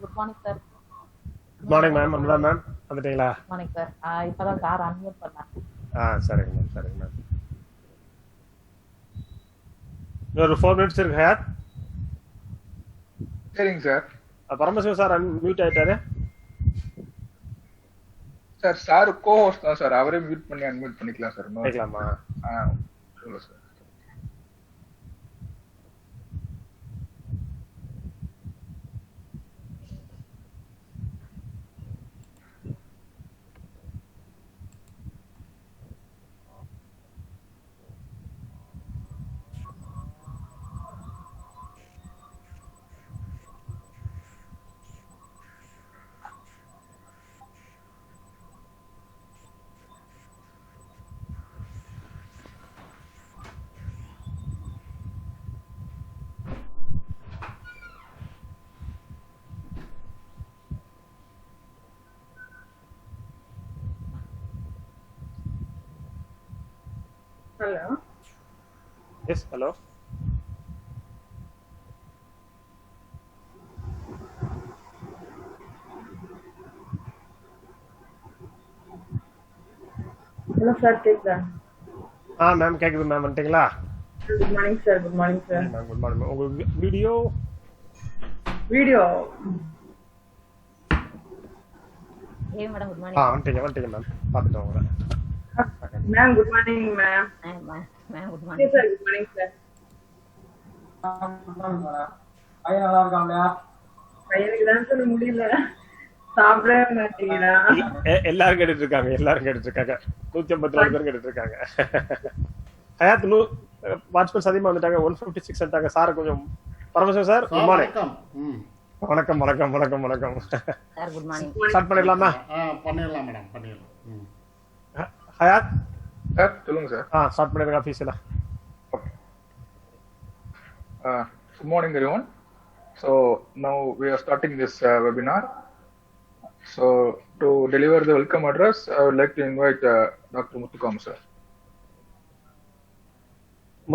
Good morning sir. Good morning ma'am. Amudha ma'am வந்துட்டீங்களா? Morning sir. இப்பதான் sir unmute பண்ணேன். சரிங்க மேம், சரிங்க மேம். ஒரு 4 minutes இருக்கு ஹயாத். சரிங்க சார். பரமசிவம் சார் அன்மியூட் ஆயிட்டாரு. சார் கோ ஹோஸ்ட் தான் சார், அவரே மியூட் பண்ணி அன்மியூட் பண்ணிக்கலாம் சார். கேட்கலாமா? சொல்லுங்க sir. Hello. Yes, hello. Hello sir, கேக்குதா? மேம் கேக்குது மேம். வந்துட்டீங்களா? Good morning sir. Good morning sir. Good morning. உங்க வீடியோ ஏ மேடம் குட் மார்னிங். வந்துட்டீங்க மேம். பாத்துட்டோம் உங்களை. Ma'am good morning ma'am. Ma'am good morning sir. Good morning sir. ஐயா நல்லா இருக்காங்களா? பையனுக்கு தான் சொல்ல முடியல, சாப்பிடவே மாட்டீங்களா? எல்லாரும் கேட்டுட்டு இருக்காங்க. 154 பேர் கேட்டுட்டு இருக்காங்க. ஹயாத் வாட்ச்மேன்ஸ் அதிகமா வந்துட்டாங்க. 156 வந்துட்டாங்க. சார் கொஞ்சம் பரமசிவம் சார் குட் மார்னிங். வணக்கம் வணக்கம் வணக்கம் வணக்கம் சார். Good morning. ஸ்டார்ட் பண்ணிடலாமா? பண்ணிடலாம் மேடம், பண்ணிடலாம். ஹயாத் சார் சொல்லுங்க சார். ஸ்டார்ட் பண்ணிடுங்க ஆஃபீஸில். Good morning everyone. So now we are starting this webinar. So to deliver the welcome address, I would like to invite Dr. Muthukam sir.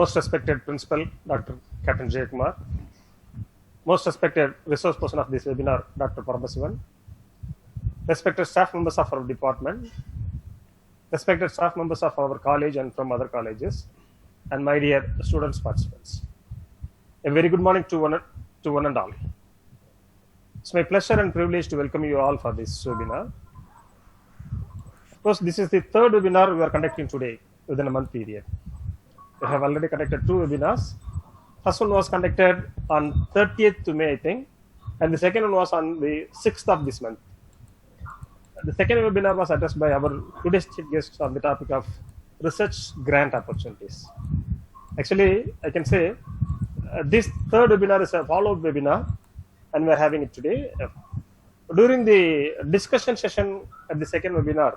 Most respected principal Dr. Captain J. Kumar, most respected resource person of this webinar Dr. Paramasivan, respected staff members of our department, respected staff members of our college and from other colleges, and my dear students participants. A very good morning to one and all. It's my pleasure and privilege to welcome you all for this webinar. Of course, this is the third webinar we are conducting today within a month period. We have already conducted 2 webinars. First one was conducted on 30th to May, I think, and the second one was on the 6th of this month. The second webinar was addressed by our today's chief guest on the topic of research grant opportunities. Actually, I can say this third webinar is a follow-up webinar, and we are having it today. During the discussion session at the second webinar,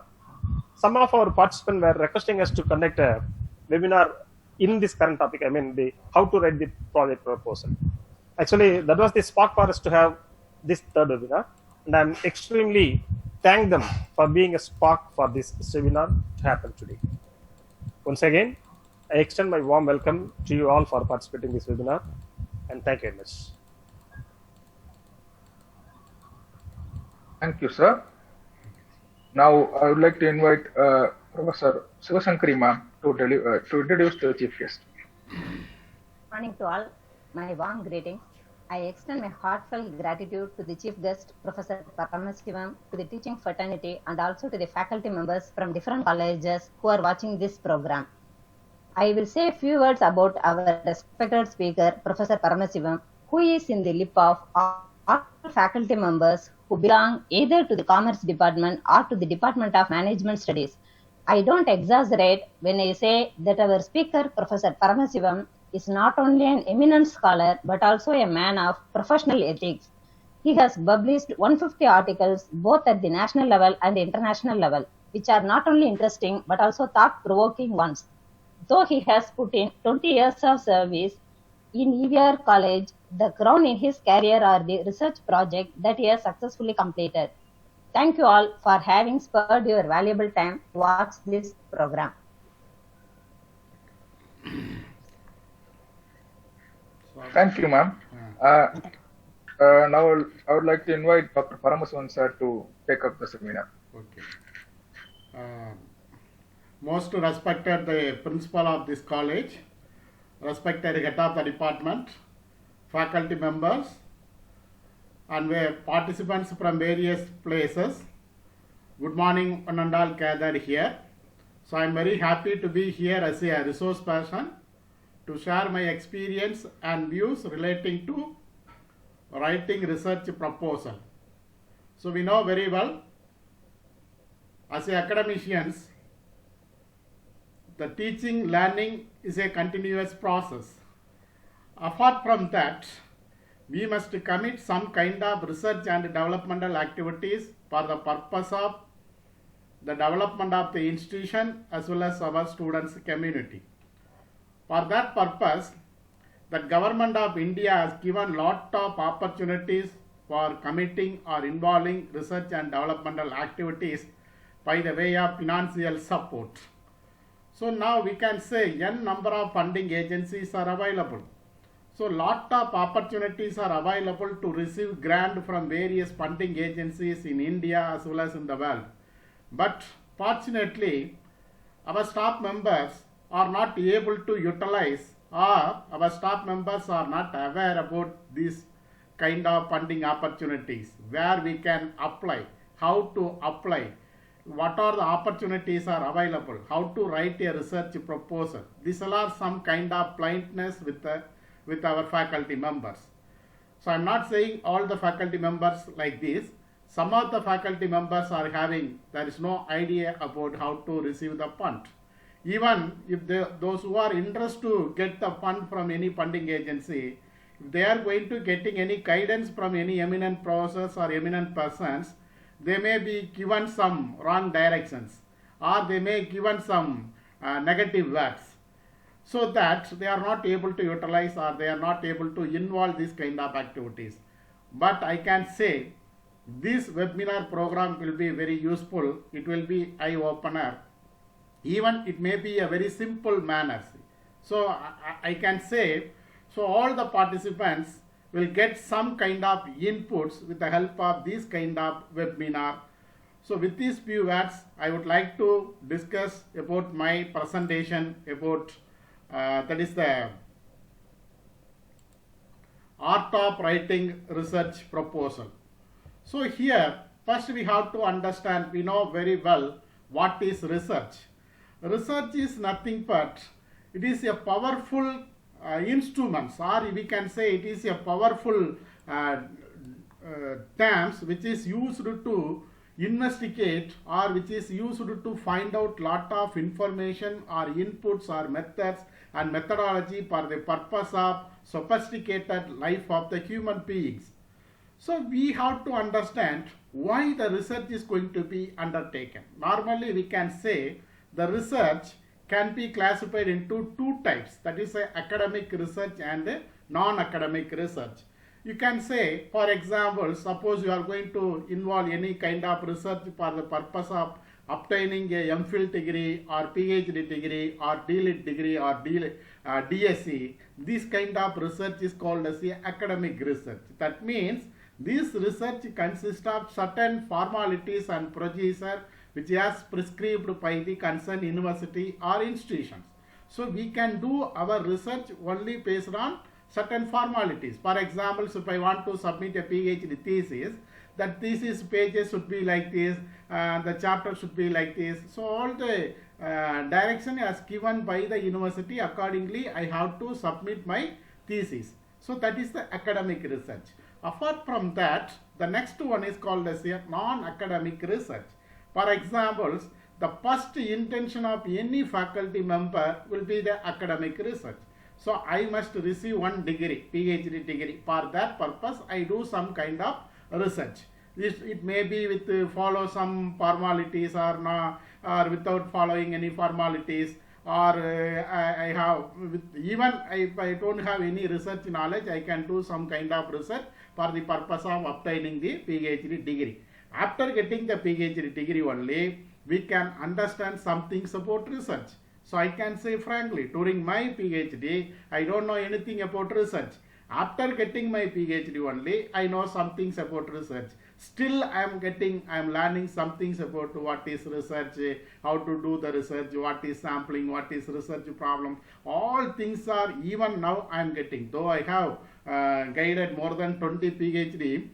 some of our participants were requesting us to conduct a webinar in this current topic. I mean, the how to write the project proposal. Actually, that was the spark for us to have this third webinar, and I'm extremely thank them for being a spark for this webinar to happen today. Once again, I extend my warm welcome to you all for participating in this webinar, and thank you very much. Thank you sir. Now I would like to invite Professor Sivasankari ma'am to introduce the chief guest. Morning to all. My warm greetings. I extend my heartfelt gratitude to the chief guest, Professor Paramasivam, to the teaching fraternity, and also to the faculty members from different colleges who are watching this program. I will say a few words about our respected speaker, Professor Paramasivam, who is in the lip of all faculty members who belong either to the Commerce Department or to the Department of Management Studies. I don't exaggerate when I say that our speaker, Professor Paramasivam, is not only an eminent scholar but also a man of professional ethics. He has published 150 articles both at the national level and the international level, which are not only interesting but also thought-provoking ones. Though he has put in 20 years of service in EVR College, the crown in his career are the research project that he has successfully completed. Thank you all for having spared your valuable time to watch this program. Thank you, ma'am. Now I would like to invite Dr. Paramasivan sir to take up the seminar. Okay. Most respected the principal of this college, respected head of the department, faculty members, and participants from various places. Good morning, one and all gathered here. So I am very happy to be here as a resource person to share my experience and views relating to writing research proposal. So we know very well, as academicians, the teaching, learning is a continuous process. Apart from that, we must commit some kind of research and developmental activities for the purpose of the development of the institution as well as our students' community. For that purpose, the government of India has given lot of opportunities for committing or involving research and developmental activities by the way of financial support. So now we can say n number of funding agencies are available. So lot of opportunities are available to receive grant from various funding agencies in India as well as in the world. But fortunately, our staff members are not able to utilize, or our staff members are not aware about these kind of funding opportunities, where we can apply, how to apply, what are the opportunities are available, how to write a research proposal. These are some kind of blindness with our faculty members. So I am not saying all the faculty members like this. Some of the faculty members are having, there is no idea about how to receive the fund. Even if those who are interested to get the fund from any funding agency, if they are going to getting any guidance from any eminent professors or eminent persons, they may be given some wrong directions, or they may given some negative words, so that they are not able to utilize or they are not able to involve this kind of activities. But I can say this webinar program will be very useful. It will be eye-opener. Even it may be a very simple manner. So I can say, so all the participants will get some kind of inputs with the help of this kind of webinar. So with these few words, I would like to discuss about my presentation about that is the art of writing research proposal. So here, first we have to understand, we know very well what is research. Research is nothing but, it is a powerful instruments, or we can say it is a powerful terms which is used to investigate, or which is used to find out lot of information or inputs or methods and methodology for the purpose of sophisticated life of the human beings. So we have to understand why the research is going to be undertaken. Normally we can say the research can be classified into two types, that is academic research and non-academic research. You can say, for example, suppose you are going to involve any kind of research for the purpose of obtaining a MPhil degree or PhD degree or DLit degree or DSc, this kind of research is called as the academic research. That means this research consists of certain formalities and procedure which is prescribed by the concerned university or institutions. So we can do our research only based on certain formalities. For example, so if I want to submit a PhD thesis, that thesis pages should be like this, the chapter should be like this. So all the direction is given by the university. Accordingly, I have to submit my thesis. So that is the academic research. Apart from that, the next one is called as a non-academic research. For example, the first intention of any faculty member will be the academic research. So I must receive one degree, PhD degree. For that purpose, I do some kind of research. It may be with follow some formalities or not, or without following any formalities, or I have even if I don't have any research knowledge, I can do some kind of research for the purpose of obtaining the PhD degree. After getting the PhD degree only, we can understand some things about research. So I can say frankly, during my PhD, I don't know anything about research. After getting my PhD only, I know some things about research. Still, I am learning some things about what is research, how to do the research, what is sampling, what is research problem. All things are, even now I am getting. Though I have guided more than 20 PhD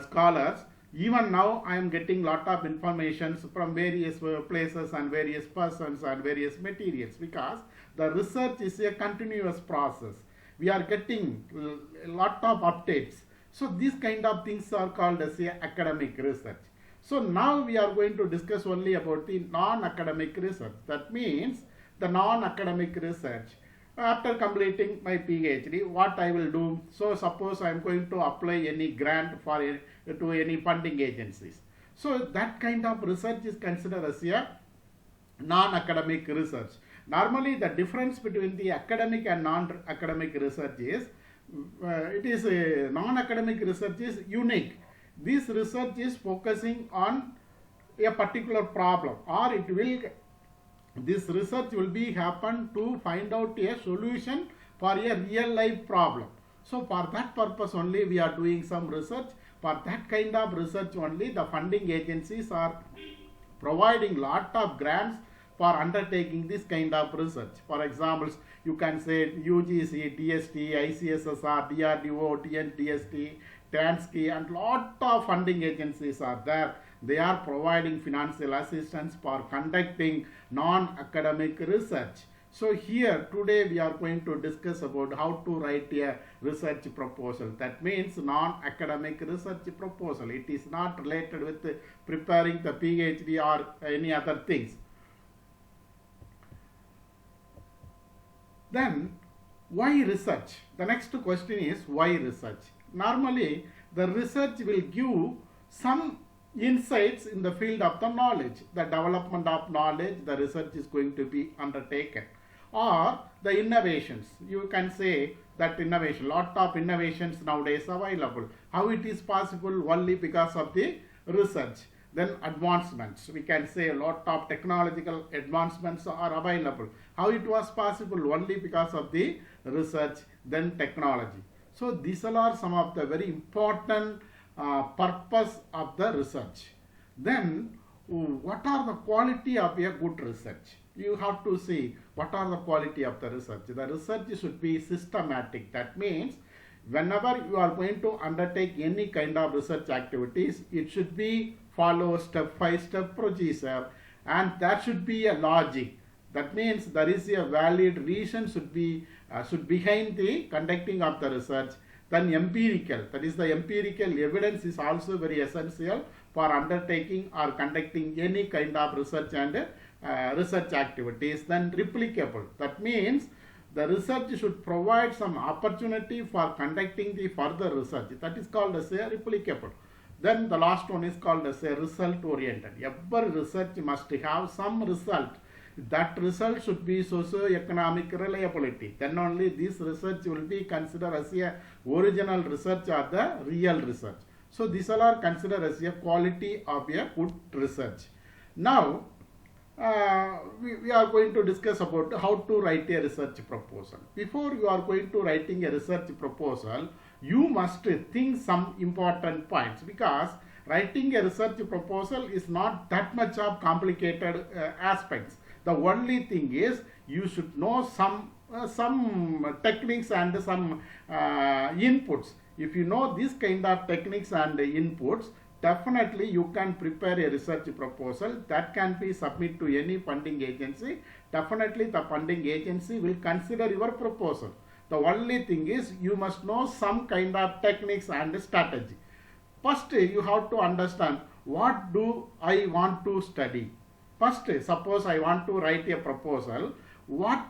scholars, even now I am getting lot of information from various places and various persons and various materials, because the research is a continuous process. We are getting a lot of updates. So these kind of things are called as a academic research. So now we are going to discuss only about the non-academic research. That means the non-academic research. After completing my PhD, what I will do? So suppose I am going to apply any grant to any funding agencies. So that kind of research is considered as a non-academic research. Normally, the difference between the academic and non-academic research is, non-academic research is unique. This research is focusing on a particular problem, or this research will be happen to find out a solution for a real life problem. So for that purpose only we are doing some research. For that kind of research only the funding agencies are providing lot of grants for undertaking this kind of research. For examples, you can say UGC, DST, ICSSR, DRDO, TNDST, TANSCI, and lot of funding agencies are there. They are providing financial assistance for conducting non-academic research. So here today we are going to discuss about how to write a research proposal. That means non-academic research proposal. It is not related with preparing the PhD or any other things. Then why research? The next question is why research? Normally the research will give some insights in the field of the knowledge, the development of knowledge, the research is going to be undertaken, or the innovations. You can say that innovation, lot of innovations nowadays available. How it is possible? Only because of the research. Then advancements, we can say a lot of technological advancements are available. How it was possible? Only because of the research, then technology. So these are some of the very important purpose of the research. Then what are the quality of a good research? You have to see what are the quality of the research. The research should be systematic. That means whenever you are going to undertake any kind of research activities, it should be follow step-by-step procedure, and that should be a logic. That means there is a valid reason should behind the conducting of the research. Then empirical, that is the empirical evidence is also very essential for undertaking or conducting any kind of research and research activities. Then replicable, that means the research should provide some opportunity for conducting the further research. That is called as a replicable. Then the last one is called as a result oriented. Every research must have some result. That result should be socio-economic reliability. Then only this research will be considered as a original research or the real research. So these all are considered as a quality of a good research. Now we are going to discuss about how to write a research proposal. Before you are going to writing a research proposal, you must think some important points, because writing a research proposal is not that much of complicated aspects. The only thing is you should know some techniques and some inputs. If you know this kind of techniques and inputs, definitely you can prepare a research proposal that can be submitted to any funding agency. Definitely the funding agency will consider your proposal. The only thing is you must know some kind of techniques and strategy. First, you have to understand what do I want to study. First, suppose I want to write a proposal. What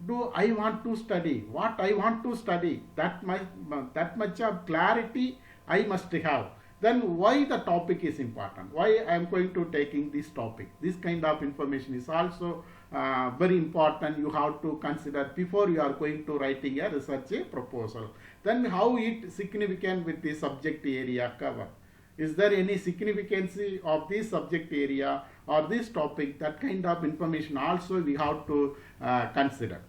do I want to study? What I want to study, that much of clarity I must have. Then why the topic is important? Why I am going to taking this topic? This kind of information is also very important. You have to consider before you are going to writing a research proposal. Then how it significant with the subject area cover? Is there any significance of this subject area or this topic? That kind of information also we have to consider.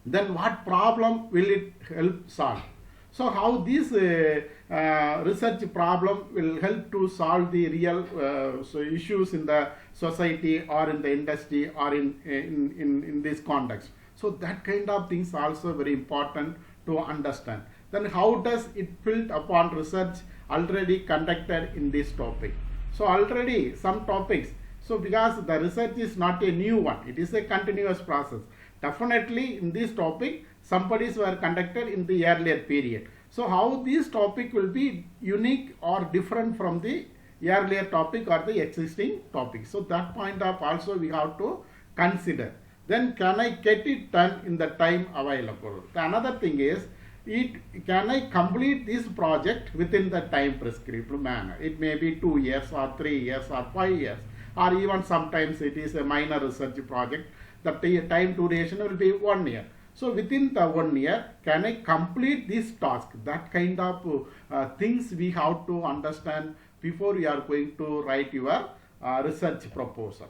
Then what problem will it help solve? So how this research problem will help to solve the real issues in the society or in the industry or in this context. So that kind of things also very important to understand. Then how does it build upon research already conducted in this topic? So already some topics, so because the research is not a new one, it is a continuous process. Definitely in this topic, some studies were conducted in the earlier period. So how this topic will be unique or different from the earlier topic or the existing topic. So that point of also we have to consider. Then can I get it done in the time available? The another thing is, can I complete this project within the time prescribed manner? It may be 2 years or 3 years or 5 years, or even sometimes it is a minor research project. The time duration will be 1 year. So within the 1 year, can I complete this task? That kind of things we have to understand before you are going to write your research proposal.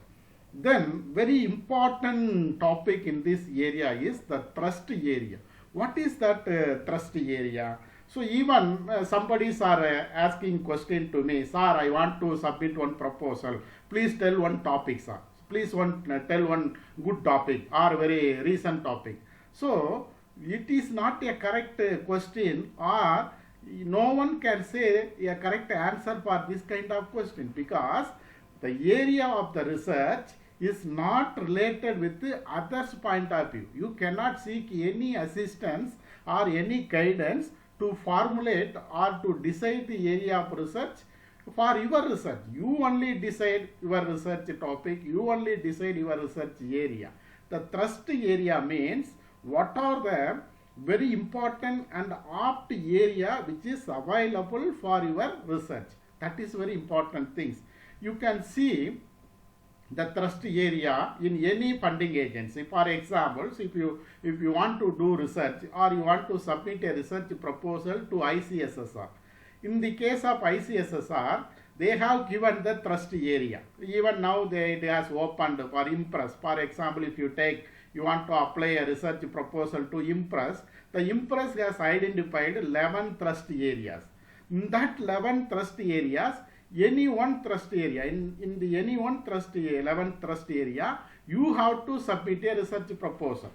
Then very important topic in this area is the trust area. What is that trust area? So even somebody's are asking question to me, sir, I want to submit one proposal. Please tell one topic, sir. Please tell one good topic or very recent topic. So it is not a correct question, or no one can say a correct answer for this kind of question, because the area of the research is not related with the other's point of view. You cannot seek any assistance or any guidance to formulate or to decide the area of research for your research. You only decide your research topic, you only decide your research area. The trust area means what are the very important and apt area which is available for your research. That is very important things. You can see the trust area in any funding agency. For example, if you want to do research or you want to submit a research proposal to ICSSR, in the case of ICSSR, they have given the trust area. Even now it has opened for IMPRESS. For example, if you want to apply a research proposal to IMPRESS, the IMPRESS has identified 11 trust areas. In that 11 trust areas, any one trust area, in the any one trust 11 trust area, you have to submit a research proposal.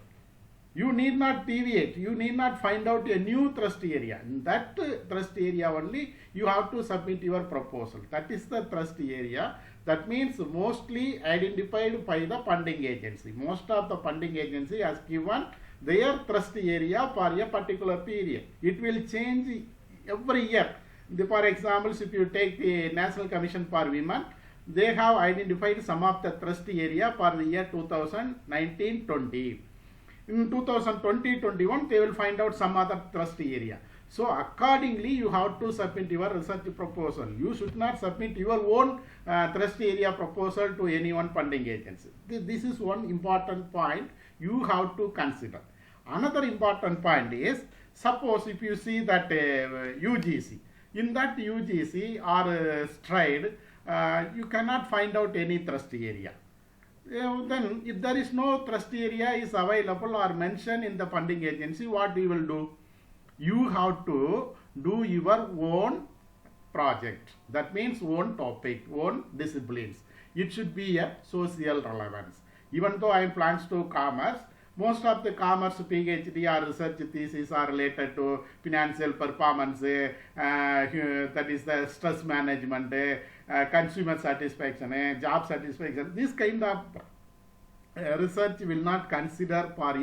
You need not deviate, you need not find out a new trust area. In that trust area only, you have to submit your proposal. That is the trust area. That means mostly identified by the funding agency. Most of the funding agency has given their trust area for a particular period. It will change every year. For example, if you take the National Commission for Women, they have identified some of the trust area for the year 2019-20. In 2020-21, they will find out some other trust area. So accordingly, you have to submit your research proposal. You should not submit your own trust area proposal to any one funding agency. This is one important point you have to consider. Another important point is, suppose if you see that UGC, in that UGC or STRIDE, you cannot find out any trust area. Then if there is no trust area is available or mentioned in the funding agency, what you will do? You have to do your own project. That means own topic, own disciplines. It should be a social relevance. Even though I am plans to commerce, most of the commerce PhD or research thesis are related to financial performance, that is the stress management, consumer satisfaction, job satisfaction. This kind of research will not consider for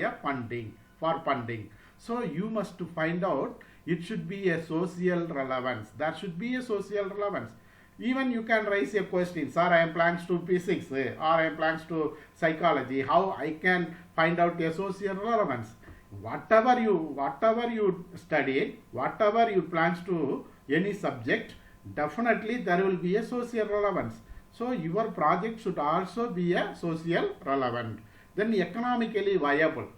funding. So you must find out, it should be a social relevance. There should be a social relevance. Even you can raise a question, sir, I am plans to physics or I am plans to psychology. How I can find out a social relevance? Whatever you studied, whatever you plans to any subject, definitely there will be a social relevance. So your project should also be a social relevant. Then economically viable.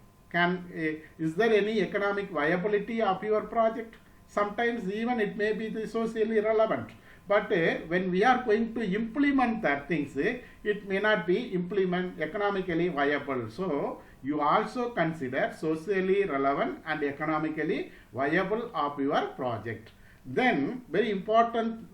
Is there any economic viability of your project? Sometimes even it may be the socially relevant. But when we are going to implement that things, it may not be economically viable. So you also consider socially relevant and economically viable of your project. Then very important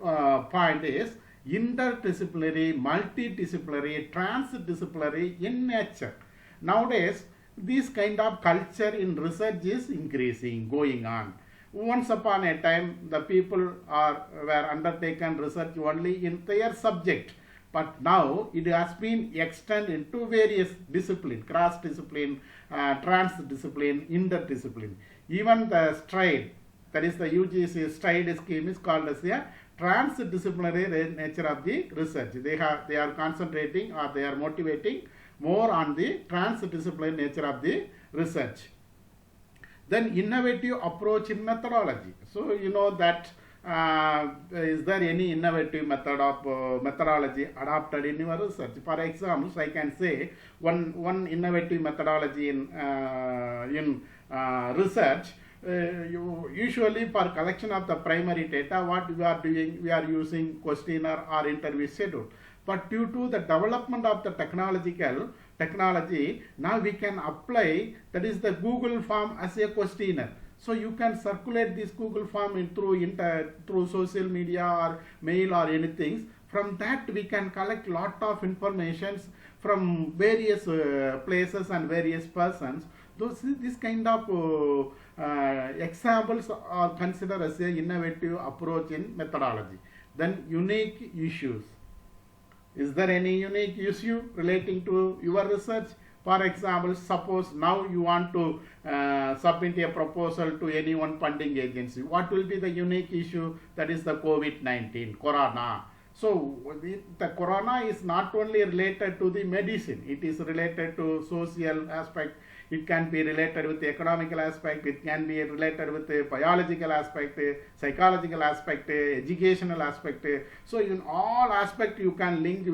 point is interdisciplinary, multidisciplinary, transdisciplinary in nature. Nowadays, this kind of culture in research is increasing, going on. Once upon a time, the people were undertaken research only in their subject, but now it has been extended into various disciplines, cross-discipline, trans-discipline, interdiscipline. Even the STRIDE, that is the UGC STRIDE scheme, is called as a transdisciplinary nature of the research. They are concentrating, or they are motivating more on the transdisciplinary nature of the research. Then innovative approach in methodology. So you know that is there any innovative method of methodology adopted in your research? For example, I can say one innovative methodology in research. Usually for collection of the primary data, what we are doing, we are using questionnaire or interview schedule. But due to the development of the technology, now we can apply, that is the Google form as a questionnaire. So you can circulate this Google form through social media or mail or anything. From that we can collect lot of informations from various places and various persons. This kind of examples are considered as an innovative approach in methodology. Then unique issues. Is there any unique issue relating to your research? For example, suppose now you want to submit a proposal to any one funding agency. What will be the unique issue? That is the COVID-19, corona. So the corona is not only related to the medicine, it is related to social aspect. It can be related with the economical aspect, it can be related with the biological aspect, psychological aspect, educational aspect. So in all aspects you can link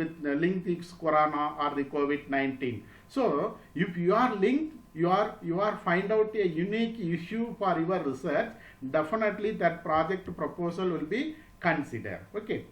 this corona or the COVID-19. So if you are linked, you are find out a unique issue for your research, definitely that project proposal will be considered. Okay.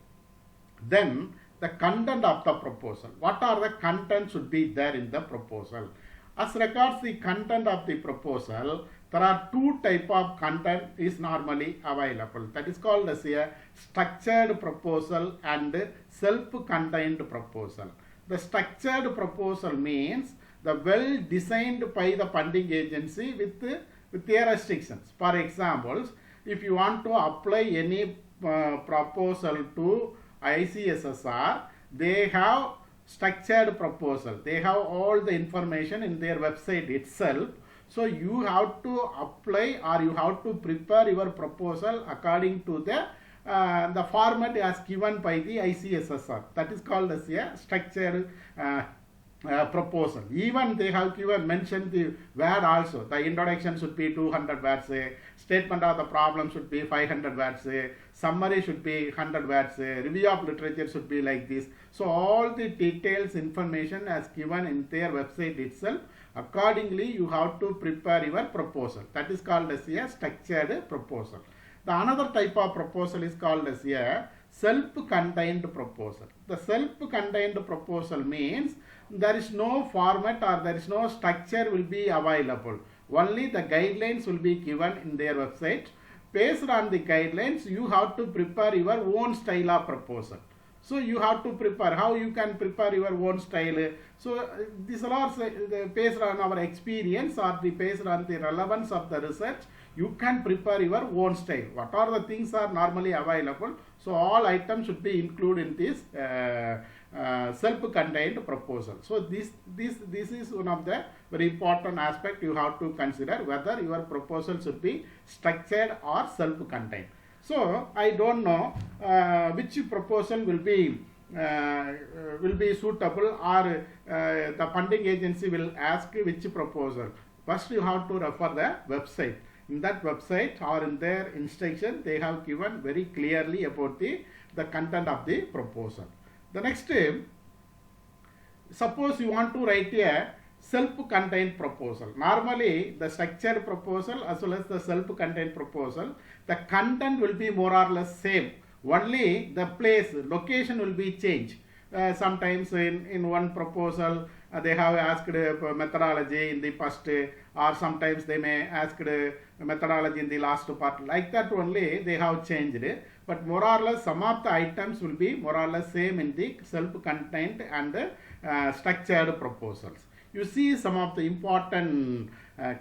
Then the content of the proposal. What are the contents should be there in the proposal? As regards the content of the proposal, there are two type of content is normally available. That is called as a structured proposal and self-contained proposal. The structured proposal means the well designed by the funding agency with their restrictions. For example, if you want to apply any proposal to ICSSR, they have structured proposal. They have all the information in their website itself. So you have to apply or you have to prepare your proposal according to the format as given by the ICSSR. That is called as a structured proposal. Even they have mentioned the word also. The introduction should be 200 words. Statement of the problem should be 500 words. Summary should be 100 words. Review of literature should be like this. So all the details information as given in their website itself. Accordingly, you have to prepare your proposal. That is called as a structured proposal. The another type of proposal is called as a self-contained proposal. The self-contained proposal means there is no format or there is no structure will be available. Only the guidelines will be given in their website. Based on the guidelines, you have to prepare your own style of proposal. So you have to prepare. How you can prepare your own style? So these are all based on our experience or based on the relevance of the research. You can prepare your own style. What are the things are normally available? So all items should be included in this self-contained proposal. So this is one of the very important aspect you have to consider, whether your proposal should be structured or self-contained. So I don't know which proposal will be suitable, or the funding agency will ask which proposal. First you have to refer the website. In that website or in their instruction, they have given very clearly about the content of the proposal. The next, suppose you want to write a self-contained proposal. Normally, the structured proposal as well as the self-contained proposal, the content will be more or less same. Only the place, location will be changed. Sometimes in one proposal, they have asked methodology in the first, or sometimes they may ask methodology in the last part. Like that only they have changed. But more or less some of the items will be more or less same in the self-contained and structured proposals. You see some of the important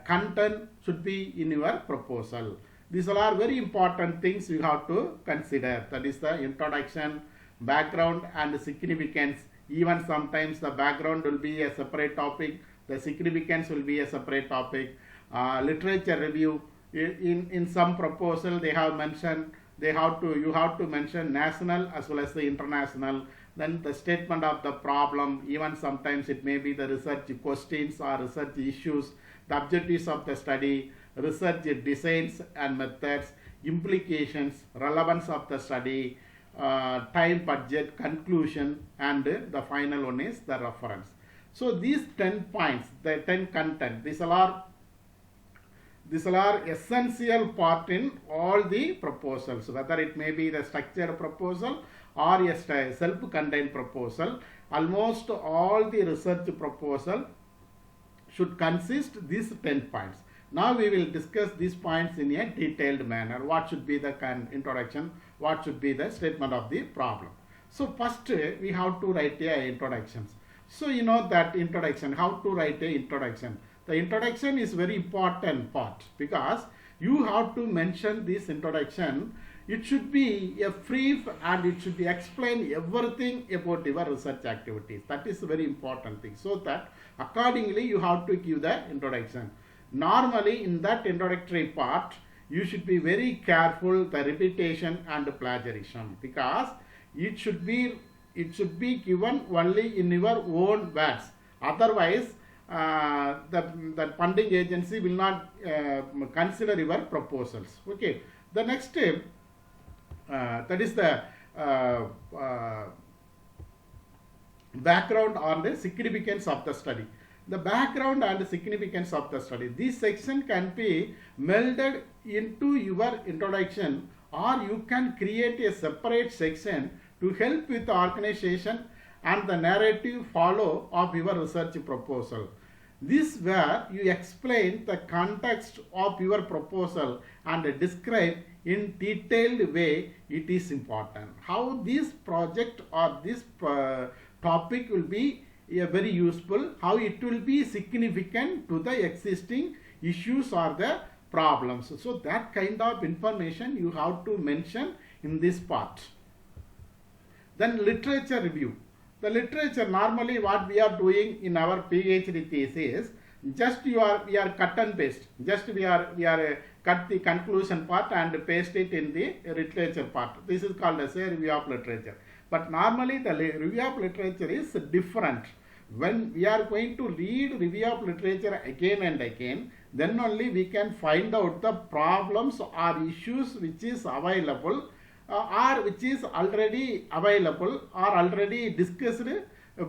content should be in your proposal. These all are very important things you have to consider. That is the introduction, background and significance. Even sometimes the background will be a separate topic, the significance will be a separate topic. Literature review, in some proposal they have mentioned, you have to mention national as well as the international. Then the statement of the problem, even sometimes it may be the research questions or research issues, the objectives of the study, research designs and methods, implications, relevance of the study, time, budget, conclusion, and the final one is the reference. So these 10 points, the 10 content, these all are essential part in all the proposals, whether it may be the structured proposal or a self-contained proposal. Almost all the research proposal should consist these 10 points. Now we will discuss these points in a detailed manner. What should be the introduction, what should be the statement of the problem. So first we have to write a introductions. So you know that introduction, how to write a introduction. The introduction is very important part, because you have to mention this introduction. It should be a brief and it should be explain everything about your research activities. That is a very important thing. So that accordingly you have to give the introduction. Normally in that introductory part you should be very careful the repetition and plagiarism, because it should be given only in your own words. Otherwise the funding agency will not consider your proposals. Okay. The next that is the background or the significance of the study. The background and the significance of the study. This section can be melded into your introduction, or you can create a separate section to help with the organization and the narrative follow of your research proposal. This where you explain the context of your proposal and describe in detailed way. It is important how this project or this topic will be very useful, how it will be significant to the existing issues or the problems. So that kind of information you have to mention in this part. Then literature review. The literature, normally what we are doing in our PhD thesis, just we are cut and paste. Just we are cut the conclusion part and paste it in the literature part. This is called as a review of literature. But normally the review of literature is different. When we are going to read review of literature again and again, then only we can find out the problems or issues which is available or which is already available or already discussed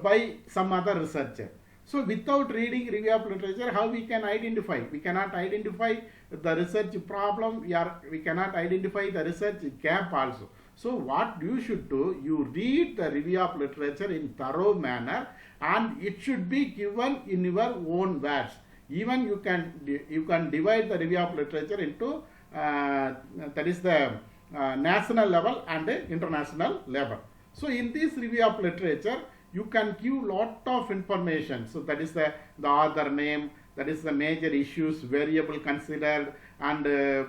by some other researcher. So without reading review of literature, how we can identify? We cannot identify the research problem, we cannot identify the research gap also. So what you should do, you read the review of literature in thorough manner, and it should be given in your own words. Even you can divide the review of literature into that is the national level and international level. So in this review of literature, you can give lot of information. So that is the author name, that is the major issues, variable considered, and the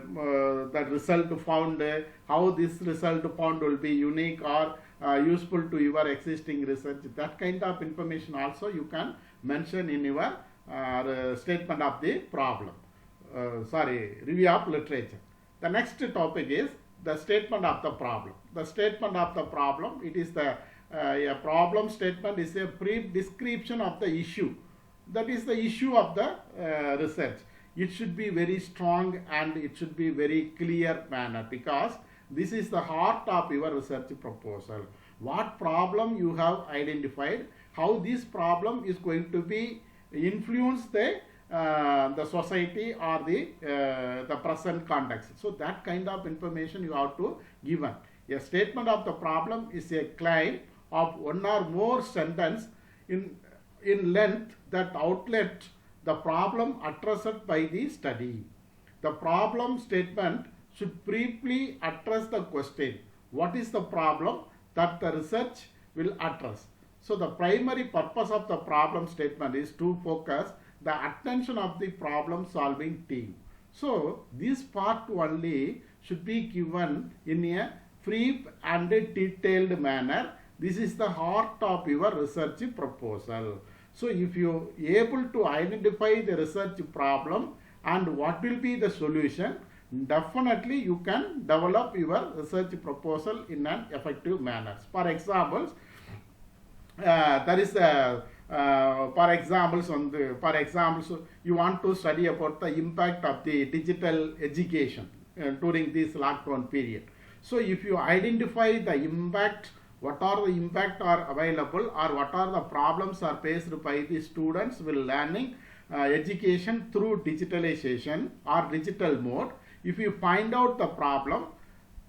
result found, how this result found will be unique or useful to your existing research. That kind of information also you can mention in your statement of the problem. Review of literature. The next topic is the statement of the problem. The statement of the problem, it is the a problem statement is a brief description of the issue. That is the issue of the research. It should be very strong and it should be very clear manner, because this is the heart of your research proposal. What problem you have identified, how this problem is going to be influence the society or the present context. So that kind of information you have to give. A statement of the problem is a claim of one or more sentence in length that outlet the problem addressed by the study. The problem statement should briefly address the question, what is the problem that the research will address. So the primary purpose of the problem statement is to focus the attention of the problem solving team. So this part only should be given in a brief and detailed manner. This is the heart of your research proposal. So if you are able to identify the research problem and what will be the solution, definitely you can develop your research proposal in an effective manner. For examples, there is a for examples, you want to study about the impact of the digital education during this lockdown period. So if you identify the impact, what are the impact are available, or what are the problems are faced by the students while learning education through digitalization or digital mode, if you find out the problem,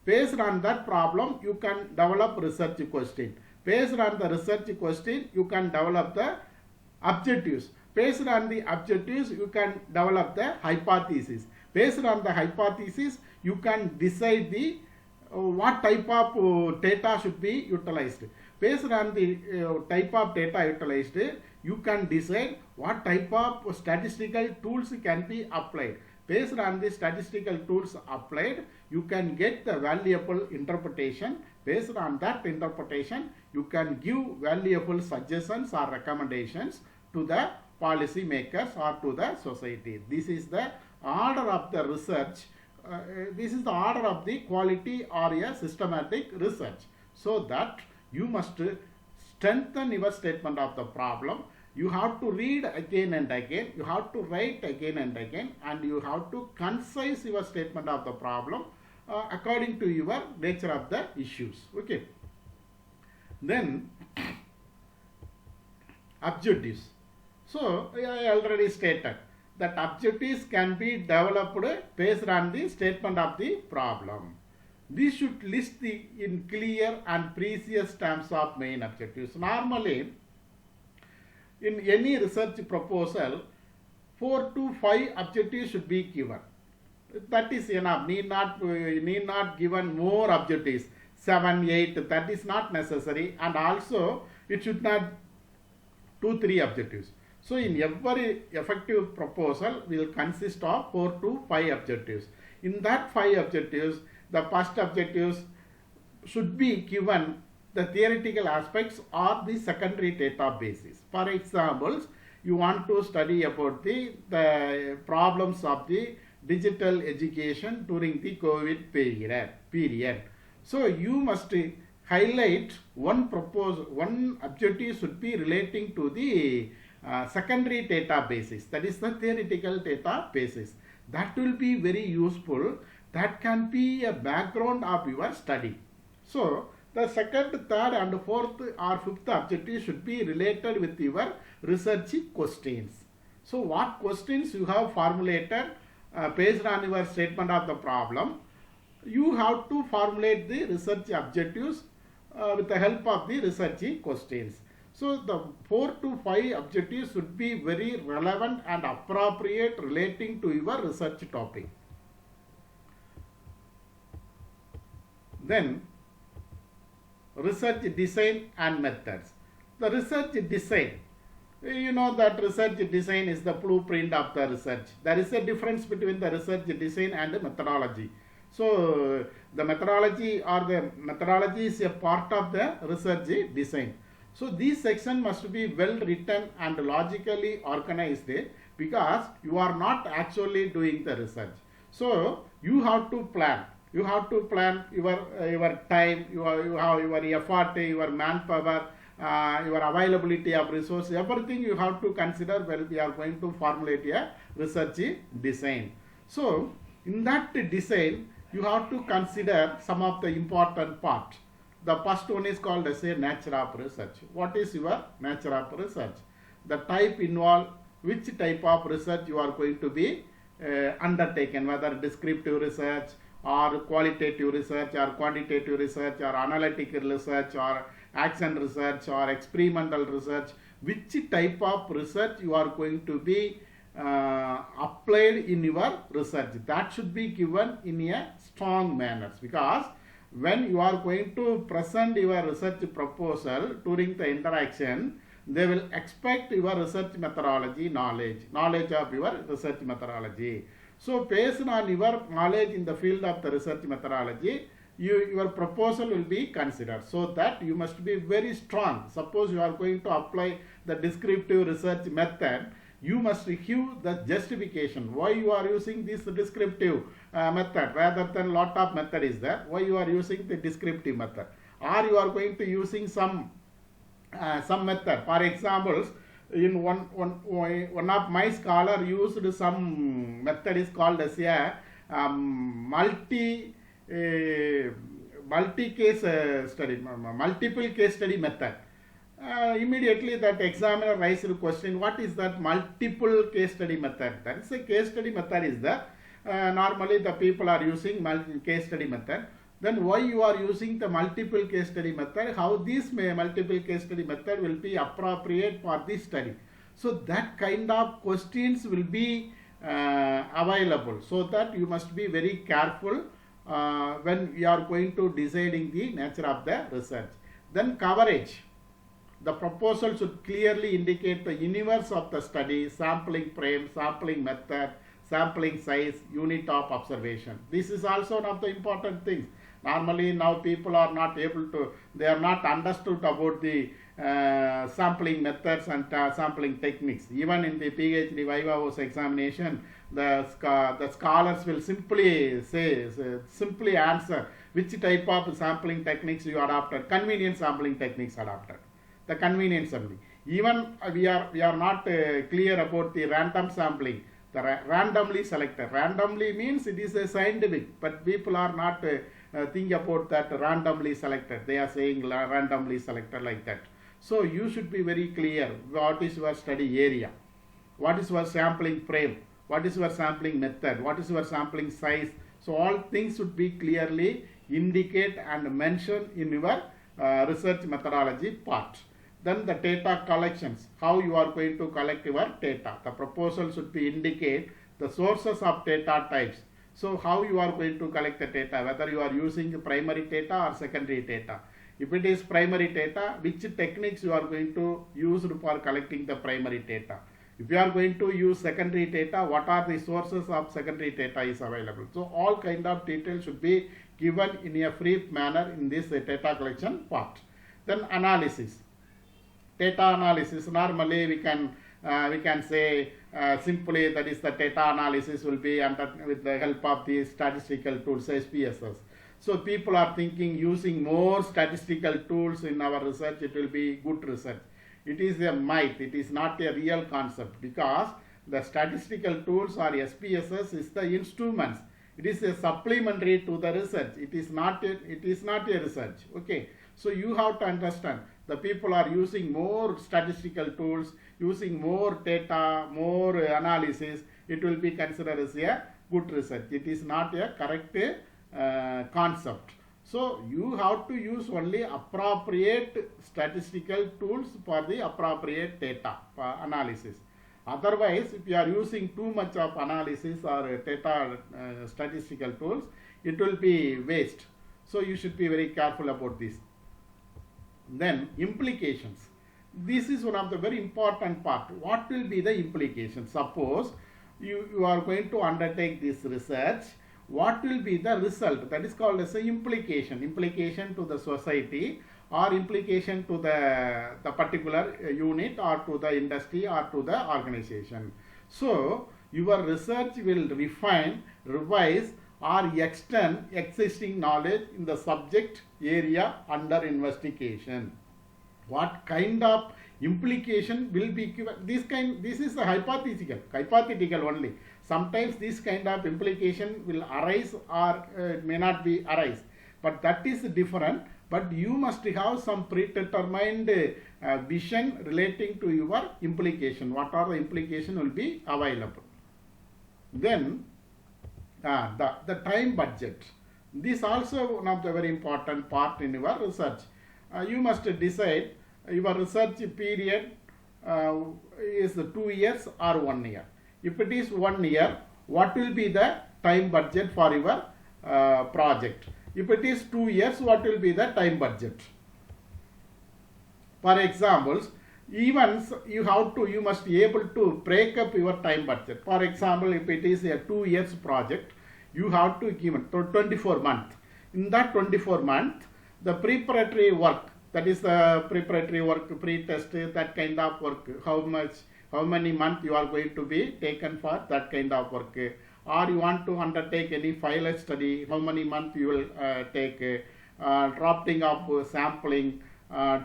based on that problem you can develop research question. Based on the research question, you can develop the objectives. Based on the objectives, you can develop the hypothesis. Based on the hypothesis, you can decide the what type of data should be utilized. Based on the type of data utilized, you can decide what type of statistical tools can be applied. Based on the statistical tools applied, you can get the valuable interpretation. Based on that interpretation, you can give valuable suggestions or recommendations to the policy makers or to the society. This is the order of the research. This is the order of the quality or a systematic research. So that you must strengthen your statement of the problem. You have to read again and again, you have to write again and again, and you have to concise your statement of the problem according to your nature of the issues. Okay. Then objectives. So I already stated that objectives can be developed based on the statement of the problem. We should list the in clear and precise terms of main objectives. Normally, in any research proposal, 4 to 5 objectives should be given. That is enough. Need not given more objectives. 7, 8. That is not necessary. And also, it should not 2, 3 objectives. So in every effective proposal will consist of 4 to 5 objectives. In that 5 objectives, the first objectives should be given the theoretical aspects or the secondary data basis. For examples, you want to study about the problems of the digital education during the COVID period. So you must highlight one objective should be relating to the secondary data basis, that is the theoretical data basis. That will be very useful. That can be a background of your study. So the second, third and fourth or fifth objective should be related with your research questions. So what questions you have formulated based on your statement of the problem, you have to formulate the research objectives with the help of the research questions. So the 4 to 5 objectives should be very relevant and appropriate relating to your research topic. Then research design and methods. The research design, you know that research design is the blueprint of the research. There is a difference between the research design and the methodology. So the methodology is a part of the research design. So this section must be well written and logically organized because you are not actually doing the research. So you have to plan. You have to plan your time, your effort, your manpower, your availability of resources. Everything you have to consider when we are going to formulate a research design. So in that design, you have to consider some of the important parts. The first one is called as a nature of research. What is your nature of research? The type involved, which type of research you are going to be undertaken, whether descriptive research or qualitative research or quantitative research or analytical research or action research or experimental research. which type of research you are going to be applied in your research. That should be given in a strong manner, because when you are going to present your research proposal during the interaction, they will expect your research methodology knowledge of your research methodology. So based on your knowledge in the field of the research methodology, your proposal will be considered. So that you must be very strong. Suppose you are going to apply the descriptive research method, you must give the justification why you are using this descriptive method rather than lot of method is there. Why you are using the descriptive method, or you are going to using some method. For examples, in one of my scholar used some method is called as a multi case study, multiple case study method. Immediately that examiner raises the question, what is that multiple case study method? That is a case study method is that normally the people are using case study method. Then why you are using the multiple case study method? How this multiple case study method will be appropriate for this study? So that kind of questions will be available. So that you must be very careful when you are going to deciding the nature of the research. Then coverage. The proposal should clearly indicate the universe of the study, sampling frame, sampling method, sampling size, unit of observation. This is also one of the important things. Normally now people are not able to, they are not understood about the sampling methods and sampling techniques. Even in the PhD Viva Voce examination, the scholars will simply answer which type of sampling techniques you adopted. Convenient sampling techniques adopted. The convenience only. Even we are not clear about the random sampling. The randomly selected. Randomly means it is a scientific, but people are not think about that randomly selected. They are saying randomly selected like that. So you should be very clear what is your study area, what is your sampling frame, what is your sampling method, what is your sampling size. So all things should be clearly indicate and mentioned in your research methodology part. Then the data collections, how you are going to collect your data. The proposal should be indicate the sources of data types. So how you are going to collect the data, whether you are using primary data or secondary data. If it is primary data, which techniques you are going to use for collecting the primary data. If you are going to use secondary data, what are the sources of secondary data is available. So all kind of details should be given in a brief manner in this data collection part. Then analysis. Data analysis, normally we can say simply that is the data analysis will be with the help of the statistical tools, SPSS. So people are thinking using more statistical tools in our research, it will be good research. It is a myth, it is not a real concept, because the statistical tools or SPSS is the instruments. It is a supplementary to the research. It is not a research. Okay. So you have to understand the people are using more statistical tools, using more data, more analysis. It will be considered as a good research. It is not a correct concept. So you have to use only appropriate statistical tools for the appropriate data analysis. Otherwise, if you are using too much of analysis or data statistical tools, it will be waste. So you should be very careful about this. Then implications. This is one of the very important part. What will be the implications? Suppose you are going to undertake this research. What will be the result? That is called as a implication. Implication to the society, or implication to the particular unit, or to the industry, or to the organization. So your research will refine, revise, or extend existing knowledge in the subject area under investigation. What kind of implication will be given? This is a hypothetical only. Sometimes this kind of implication will arise or may not be arise, but that is different. But you must have some predetermined vision relating to your implication. What are the implication will be available. Then the time budget. This also one of the very important part in your research. You must decide your research period is 2 years or 1 year. If it is 1 year, what will be the time budget for your project? If it is 2 years, what will be the time budget? For examples, even you must be able to break up your time budget. For example, if it is a 2 years project, you have to give it 24 months. In that 24 months, the preparatory work, that is the preparatory work, pre-test, that kind of work, how many months you are going to be taken for that kind of work, or you want to undertake any file study, how many months you will take, drafting of sampling,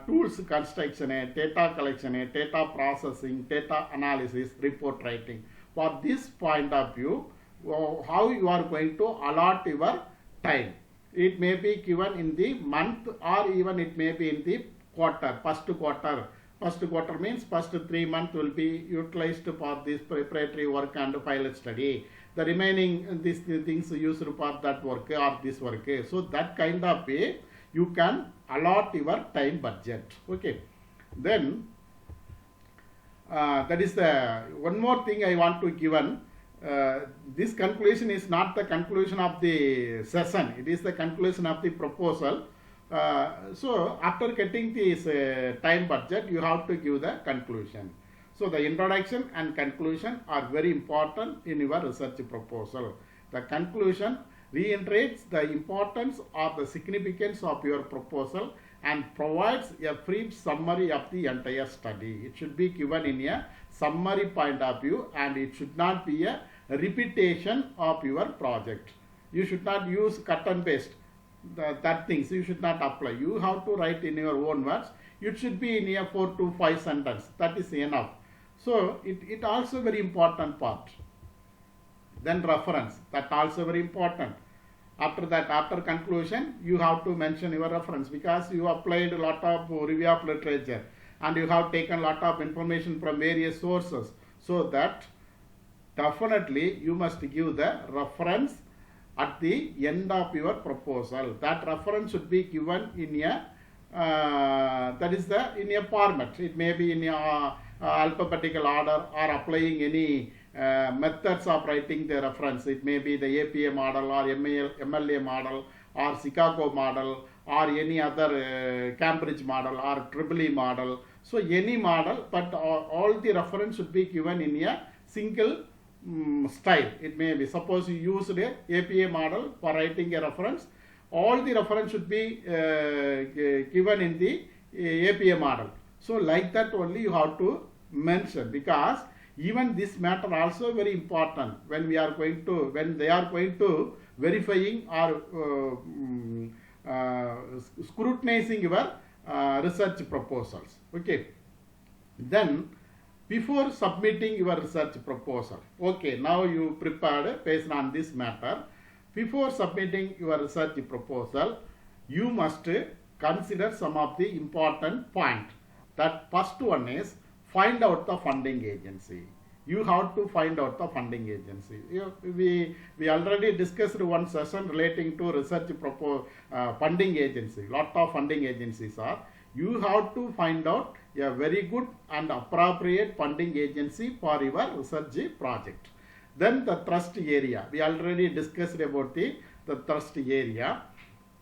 tools construction, data collection, data processing, data analysis, report writing. For this point of view, how you are going to allot your time. It may be given in the month, or even it may be in the quarter, first quarter. First quarter means first 3 months will be utilized for this preparatory work and file study. The remaining these things used for that work or this work. So that kind of way you can allot your time budget. Okay. Then that is the one more thing I want to given. This conclusion is not the conclusion of the session. It is the conclusion of the proposal. So after getting this time budget, you have to give the conclusion. So the introduction and conclusion are very important in your research proposal. The conclusion reiterates the importance or the significance of your proposal and provides a brief summary of the entire study. It should be given in a summary point of view, and it should not be a repetition of your project. You should not use cut and paste that things. You should not apply. You have to write in your own words. It should be in a 4 to 5 sentences. That is enough. So it also very important part. Then reference, that also very important. After that, after conclusion, you have to mention your reference, because you applied a lot of review of literature and you have taken a lot of information from various sources. So that definitely you must give the reference at the end of your proposal. That reference should be given in a in a format. It may be in a alphabetical order, or applying any methods of writing the reference. It may be the APA model or MLA model or Chicago model or any other Cambridge model or EEE model. So any model, but all the reference should be given in a single style. It may be, suppose you used a APA model for writing a reference, all the reference should be given in the APA model. So like that only you have to mention, because even this matter also very important when we are going to, when they are going to verifying or scrutinizing your research proposals. Okay. Then before submitting your research proposal, okay, now you prepared based on this matter. Before submitting your research proposal, you must consider some of the important points. That first one is find out the funding agency. You have to find out the funding agency. We already discussed one session relating to research funding agency. Lot of funding agencies are. You have to find out a very good and appropriate funding agency for your research project. Then the thrust area. We already discussed about the thrust area.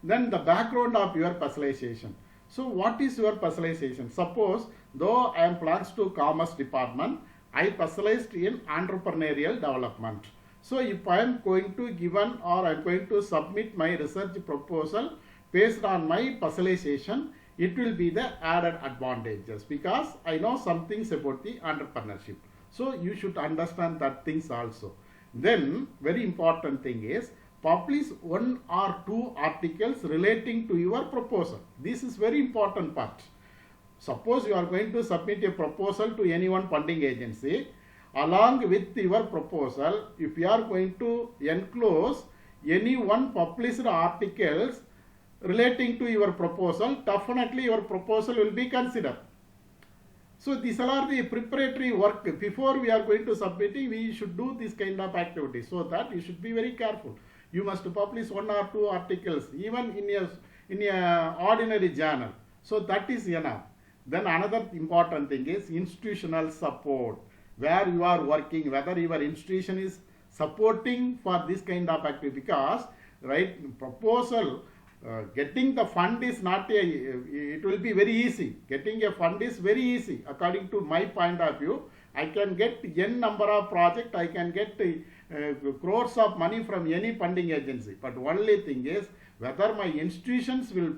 Then the background of your specialization. So what is your specialization? Suppose, though I am belongs to Commerce Department, I specialized in entrepreneurial development. So if I am going to given or I am going to submit my research proposal based on my specialization, it will be the added advantages, because I know some things about the entrepreneurship. So you should understand that things also. Then very important thing is publish 1 or 2 articles relating to your proposal. This is very important part. Suppose you are going to submit a proposal to any one funding agency, along with your proposal, if you are going to enclose any one published articles relating to your proposal, definitely your proposal will be considered. So these are the preparatory work. Before we are going to submitting, we should do this kind of activity, so that you should be very careful. You must publish 1 or 2 articles, even in a ordinary journal. So that is enough. Then another important thing is institutional support, where you are working, whether your institution is supporting for this kind of activity, because right proposal, getting the fund is not a, it will be very easy. Getting a fund is very easy according to my point of view. I can get n number of project, I can get crores of money from any funding agency, but only thing is whether my institutions will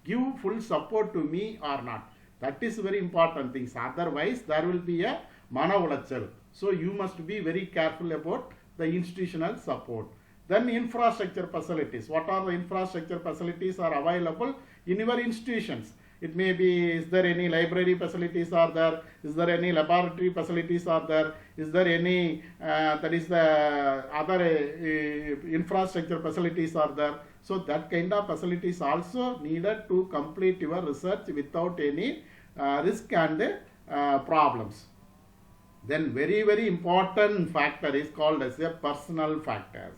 give full support to me or not. That is very important things. Otherwise there will be a mana ulachal. So you must be very careful about the institutional support. Then infrastructure facilities. What are the infrastructure facilities are available in your institutions? It may be, is there any library facilities are there? Is there any laboratory facilities are there? Is there any, that is the other infrastructure facilities are there? So that kind of facilities also needed to complete your research without any risk and problems. Then very important factor is called as a personal factors.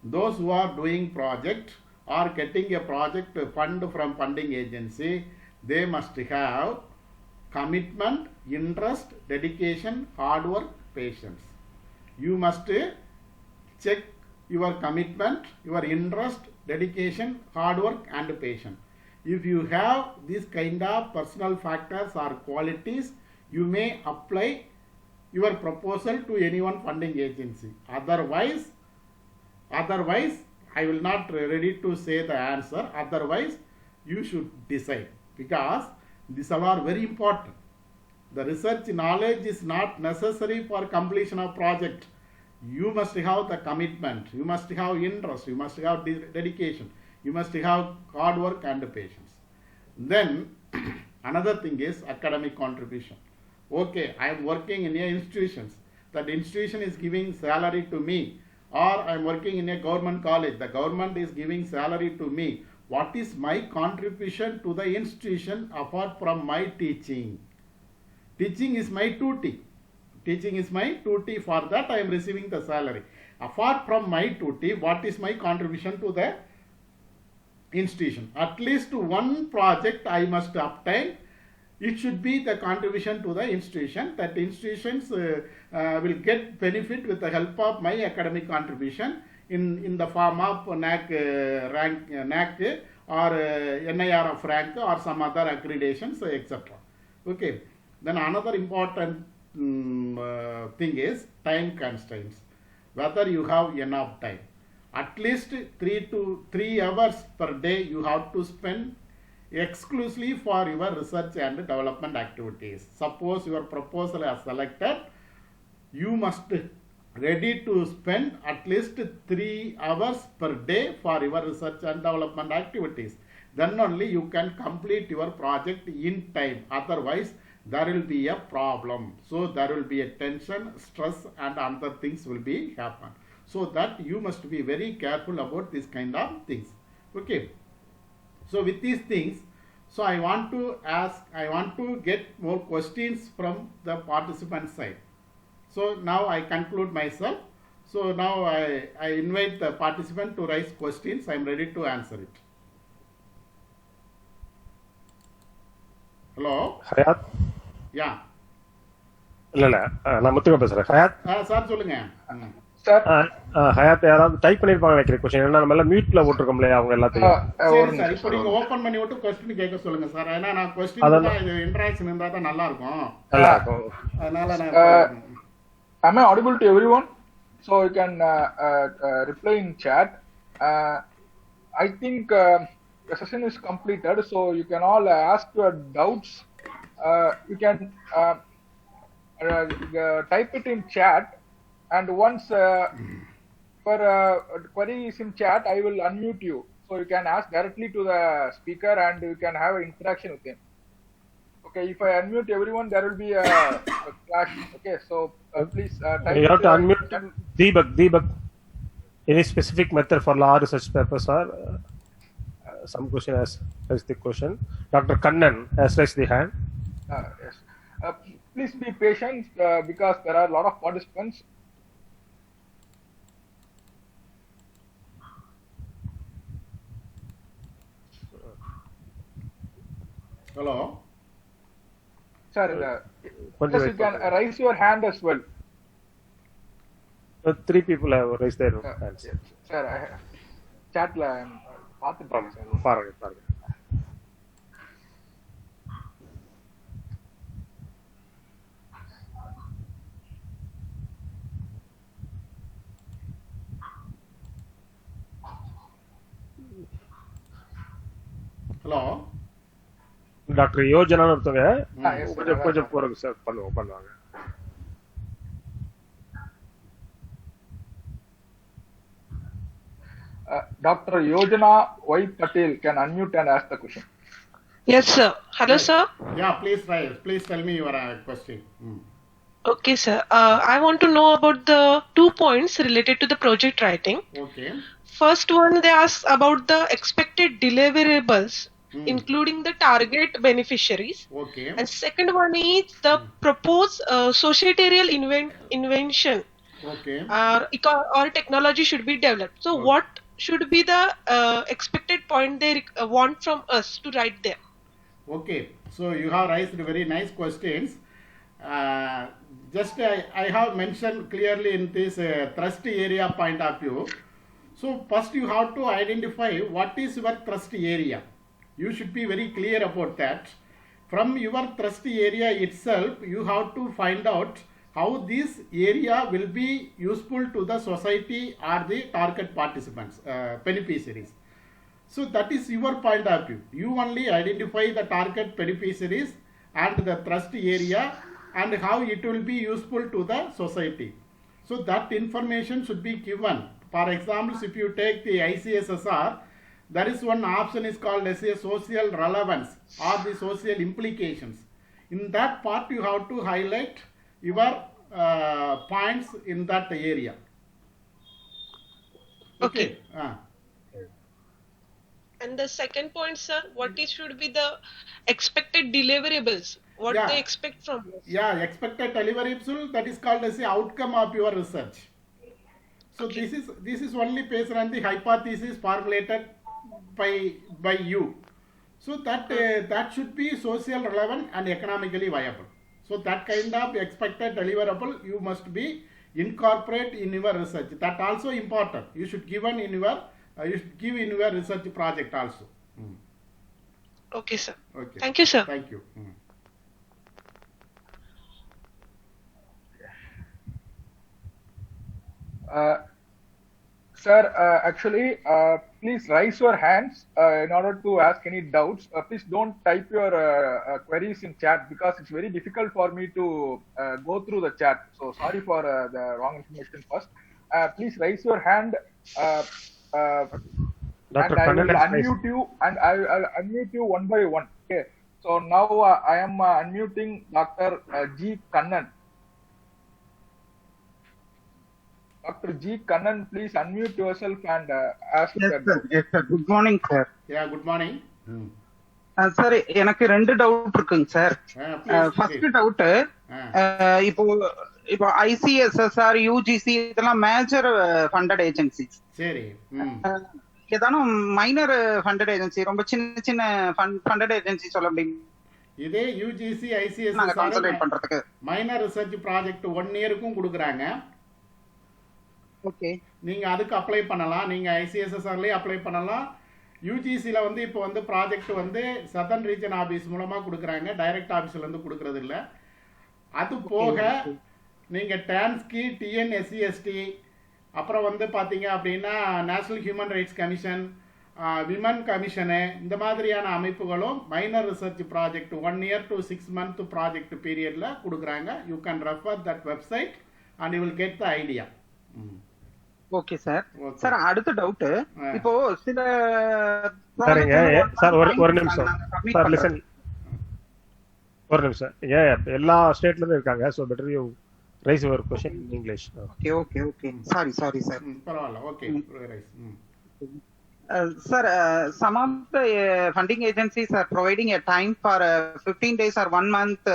Those who are doing project or getting a project fund from funding agency, they must have commitment, interest, dedication, hard work, patience. You must check your commitment, your interest, dedication, hard work and patience. If you have this kind of personal factors or qualities, you may apply your proposal to anyone funding agency. Otherwise, I will not ready to say the answer. Otherwise, you should decide, because these all are very important. The research knowledge is not necessary for completion of project. You must have the commitment, you must have interest, you must have dedication, you must have hard work and patience. Then another thing is academic contribution. Okay, I am working in a institutions. That institution is giving salary to me, or I am working in a government college. The government is giving salary to me. What is my contribution to the institution apart from my teaching? Teaching is my duty. Teaching is my duty. For that I am receiving the salary. Apart from my duty, what is my contribution to the institution? At least one project I must obtain. It should be the contribution to the institution. That institutions will get benefit with the help of my academic contribution in the form of NAC rank, NAC or NIRF rank or some other accreditations, etc. Okay. Then another important thing is time constraints. Whether you have enough time. At least 3 hours per day you have to spend exclusively for your research and development activities. Suppose your proposal is selected, you must ready to spend at least 3 hours per day for your research and development activities. Then only you can complete your project in time. Otherwise, there will be a problem. So there will be a tension, stress and other things will be happen. So that you must be very careful about this kind of things. Okay. So with these things, so I want to get more questions from the participant side. So now I conclude myself. So now I invite the participant to raise questions. I am ready to answer it. Hello? Hayat? Yeah. இல்ல நான் முத்துக்க பேசுறேன். Hyatt sir சொல்லுங்க. Sir Hyatt யாராவது type பண்ணிருப்பாங்க நினைக்கிறேன் question. ஏன்னா நம்ம எல்லாம் மியூட்ல போட்டுருக்கோம்ல அவங்க எல்லாத்தையும். சரி சார், இப்போ நீங்க ஓபன் பண்ணி விட்டு क्वेश्चन கேட்க சொல்லுங்க சார். ஏன்னா நான் क्वेश्चन இது இன்டராக்ஷன் இருந்தா தான் நல்லா இருக்கும். அதனால நான் Am I audible to everyone? So you can reply in chat. I think the session is completed, so you can all ask your doubts. You can type it in chat, and once for query is in chat, I will unmute you, so you can ask directly to the speaker and you can have an interaction with him. Okay, if I unmute everyone, there will be a clash. Okay, so please type. You have to unmute Deepak. Any specific method for law research papers or some question has raised the question. Dr. Kannan has raised the hand. Yes. Please be patient because there are a lot of participants. Hello. Sir, கொஞ்சம் yes, you wait can பண்ணுங்க. raise your hand as well. 3 people have raised their hands. Sir, chatல பார்த்துட்டேன் sir. பாருங்க. Hello doctor யோஜனான்னு ஒருத்தவங்க yes, sir. கொஞ்சம் போறதுக்கு sir பண்ணுவாங்க. Dr. Yojana Y. Patel can unmute and ask the question. Yes, sir. Hello, sir. Yeah, please tell me your question. Okay, sir. I want to know about the 2 points related to the project writing. Okay. First one, they ask about the expected deliverables, including the target beneficiaries. Okay. And second one is the proposed societal invention Okay. or technology should be developed. So, what should be the expected point they want from us to write there? Okay, so you have raised very nice questions. Just I have mentioned clearly in this thrust area point of view. So first you have to identify what is your thrust area. You should be very clear about that. From your thrust area itself, you have to find out how this area will be useful to the society or the target participants, beneficiaries. So that is your point of view. You only identify the target beneficiaries and the thrust area and how it will be useful to the society. So that information should be given. For example, if you take the ICSSR, there is one option is called as a social relevance or the social implications. In that part, you have to highlight your points in that area. Okay. Ah. And the second point, sir, what is should be the expected deliverables? What Yeah. they expect from us? Yeah, expected deliverables, that is called as the outcome of your research. So this is only based on the hypothesis formulated by you. So that should be social relevant and economically viable. So that kind of expected deliverable you must be incorporate in your research. That also important. You should give in your research project also. Okay, sir. Okay. Thank you, sir. Thank you. Sir, actually, please raise your hands in order to ask any doubts. Please don't type your queries in chat because it's very difficult for me to go through the chat. So sorry for the wrong information first. Please raise your hand. Dr. And I Kannan will has raised. unmute you and I'll unmute you one by one. Okay. So now I am unmuting Dr. G. Kannan. Dr. G. Kannan, please unmute yourself and ask. Yes, sir. Yes, sir. Good morning, sir. Yeah, good morning. Sir எனக்கு 2 doubt இருக்குங்க sir. First doubt, இப்போ ICSSR, UGC இதெல்லாம் major funded agencies. சரி. ஏதானும் minor funded agency, ரொம்ப சின்ன funded agency சொல்ல முடியும்? இதே யூஜிசி நாங்க கான்சென்ட்ரேட் ஐசிஎஸ்எஸ்ஆர் பண்றதுக்கு மைனர் ரிசர்ச் ப்ராஜெக்ட் 1 இயருக்கும் கொடுக்குறாங்க. ஓகே. நீங்க அதுக்கு அப்ளை பண்ணலாம். நீங்க ஐசிஎஸ்எஸ்ஆர்லயே அப்ளை பண்ணலாம். யூஜிசில வந்து இப்போ வந்து ப்ராஜெக்ட் வந்து சதர்ன் ரீஜன் ஆபீஸ் மூலமா கொடுக்குறாங்க. டைரக்ட் ஆபீஸ்ல இருந்து கொடுக்கறது இல்ல. அது போக நீங்க டான்ஸ்கி, டிஎன்எஸ்சிஎஸ்டி, அப்புறம் வந்து பாத்தீங்க அப்படின்னா national human rights commission, women commission, இந்த மாதிரியான அமைப்புகளும் minor research project 1 year to 6 month project பீரியட்ல கொடுக்குறாங்க. You can refer that website and you will get the idea. Okay sir. Sir அடுத்த டவுட், இப்போ சில சரிங்க சார், ஒரு நிமிஷம் சார், லிசன். ஒரு நிமிஷம். எல்லா ஸ்டேட்ல இருந்து இருக்காங்க. So better you raise your question in English. Okay. Sorry sir. பரவாயில்ல. Okay. Raise. Sir, some of the funding agencies are providing a time for 15 days or 1 month,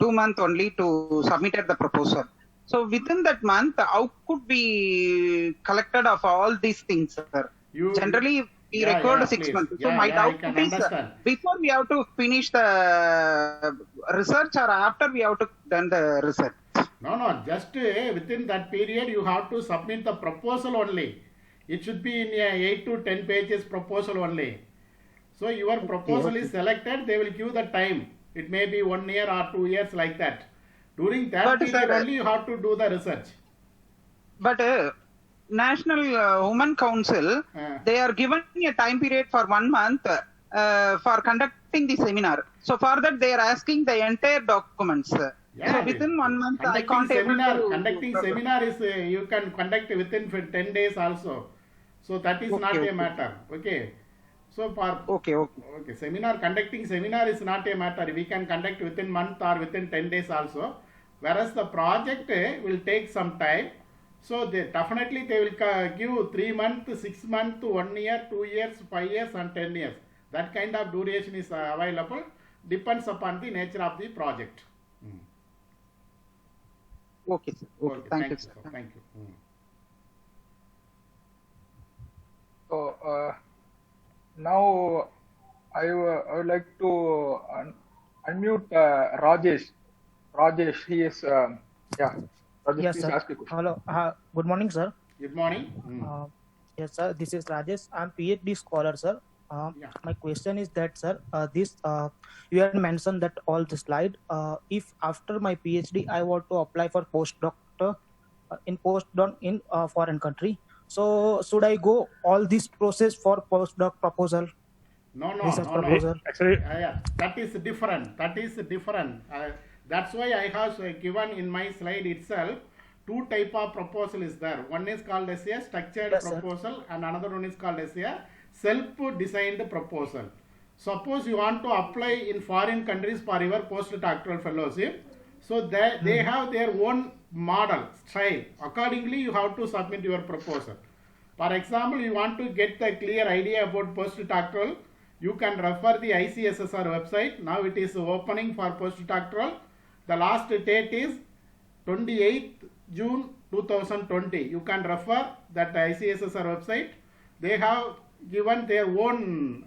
2 months only to submit the proposal. So within that month, how could be collected of all these things, sir? Generally, we Yeah, record yeah, 6 please. months. So Yeah, my yeah, I doubt can is, understand. before we have to finish the research or after we have to done the research? No, just within that period, you have to submit the proposal only. It should be in a 8 to 10 pages proposal only. So your proposal is selected, they will give the time. It may be 1 year or 2 years like that. During that But, period sir, only you have to do the research. But National Women Council, they are given a time period for 1 month for conducting the seminar. So for that, they are asking the entire documents. Yeah, So within 1 month, I can't conducting seminar is you can conduct within 10 days also. So that is not a matter. Okay. So for Okay. conducting seminar is not a matter. We can conduct within month or within 10 days also. Whereas the project will take some time. So they will give 3 months, 6 months, 1 year, 2 years, 5 years and 10 years. That kind of duration is available. Depends upon the nature of the project. Okay, sir. Okay. Thank you, sir. Thank you. So now I would like to unmute Rajesh. Rajesh, he is Rajesh, Yes, please sir. ask a question. Hello. Good morning, sir. Good morning. Yes, sir. This is Rajesh. I'm PhD scholar, sir. My question is that, sir, you had mentioned that all the slide. If after my PhD I want to apply for postdoc in foreign country, so should I go all this process for postdoc proposal? No. Proposal? Actually, That is different. That's why I have given in my slide itself 2 type of proposal is there. One is called as a structured proposal and another one is called as a self-designed proposal. Suppose you want to apply in foreign countries for your postdoctoral fellowship. So they have their own model, style. Accordingly, you have to submit your proposal. For example, you want to get a clear idea about postdoctoral, you can refer the ICSSR website. Now it is opening for postdoctoral. The last date is 28th June 2020. You can refer that ICSSR website. They have given their own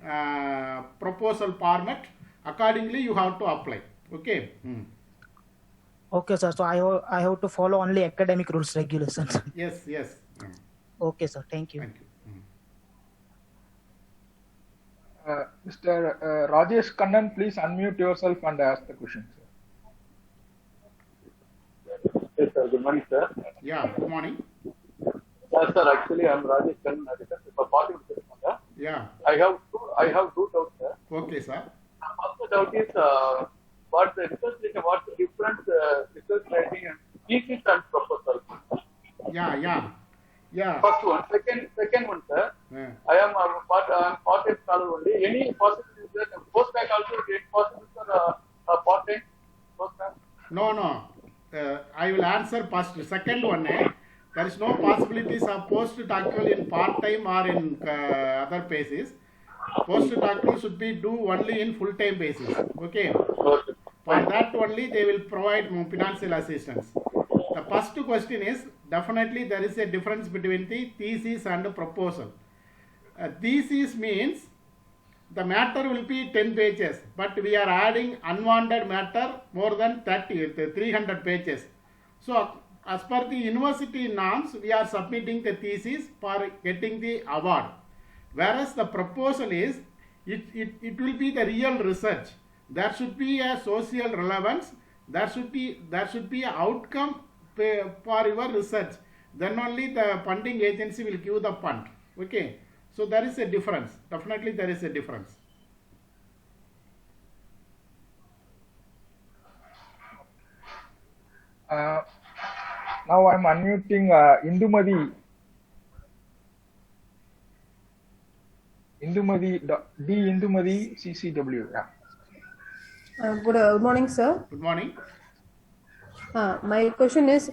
proposal format. Accordingly, you have to apply. Okay. Okay, sir. So I have to follow only academic rules regulations. Yes. Okay, sir. Thank you. Thank you. Mr. Rajesh Kannan, please unmute yourself and ask the question, sir. Yes, sir. Good morning, sir. Yeah, good morning. Sir, actually, I'm Rajesh Kannan. Yeah. I have two doubts, sir. Okay, sir. First doubt is what's the difference research writing and thesis and proposal? Yeah. First one. Second one, sir. Yeah. I am part-time scholar only. Any possibility that post-bac also get possible for part-time post-bac? No. I will answer first. Second one, there is no possibilities of postdoctoral in part-time or in other basis. Postdoctoral should be do only in full-time basis. Okay. For that only they will provide financial assistance. The first question is definitely there is a difference between the thesis and the proposal. Thesis means the matter will be 10 pages, but we are adding unwanted matter more than 300 pages. So as per the university norms, we are submitting the thesis for getting the award. Whereas the proposal is, it will be the real research. There should be a social relevance. There should be an outcome for your research. Then only the funding agency will give the fund. Okay. So there is a difference. Definitely there is a difference. Now I'm unmuting Indumadi. Indumadi CCW. Yeah. Good morning, sir. Good morning. My question is,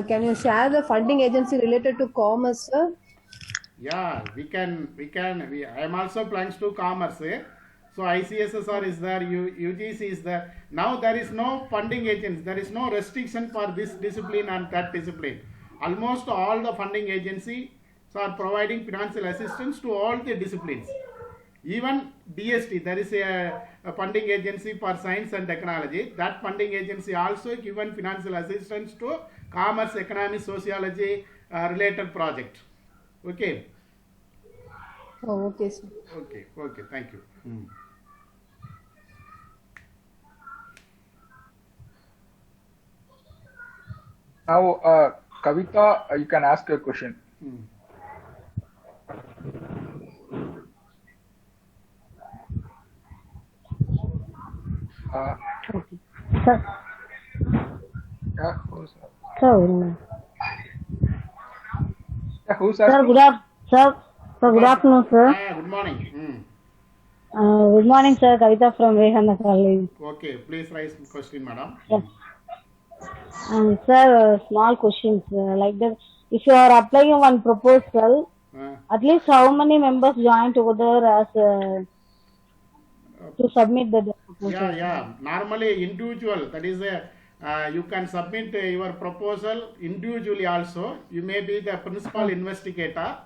can you share the funding agency related to commerce, sir? Yeah, we can. I am also plans to commerce. So ICSSR is there, UGC is there. Now there is no funding agents. There is no restriction for this discipline and that discipline. Almost all the funding agency are providing financial assistance to all the disciplines. Even DST, there is a funding agency for science and technology. That funding agency also given financial assistance to commerce, economy, sociology related project. Okay. Oh, okay, sir. Okay. Thank you. Now, Kavita, you can ask a question. Sir. Yeah, who's that? Sir. Yeah, who's Sir, asking? good afternoon, sir. Good morning. Good morning, sir. Kavita from Vivekananda College. Okay, please raise the question, madam. Yes. Sir, small questions like that. If you are applying one proposal, at least how many members join together as to submit the proposal? Yeah. Normally individual, that is you can submit your proposal individually also. You may be the principal investigator,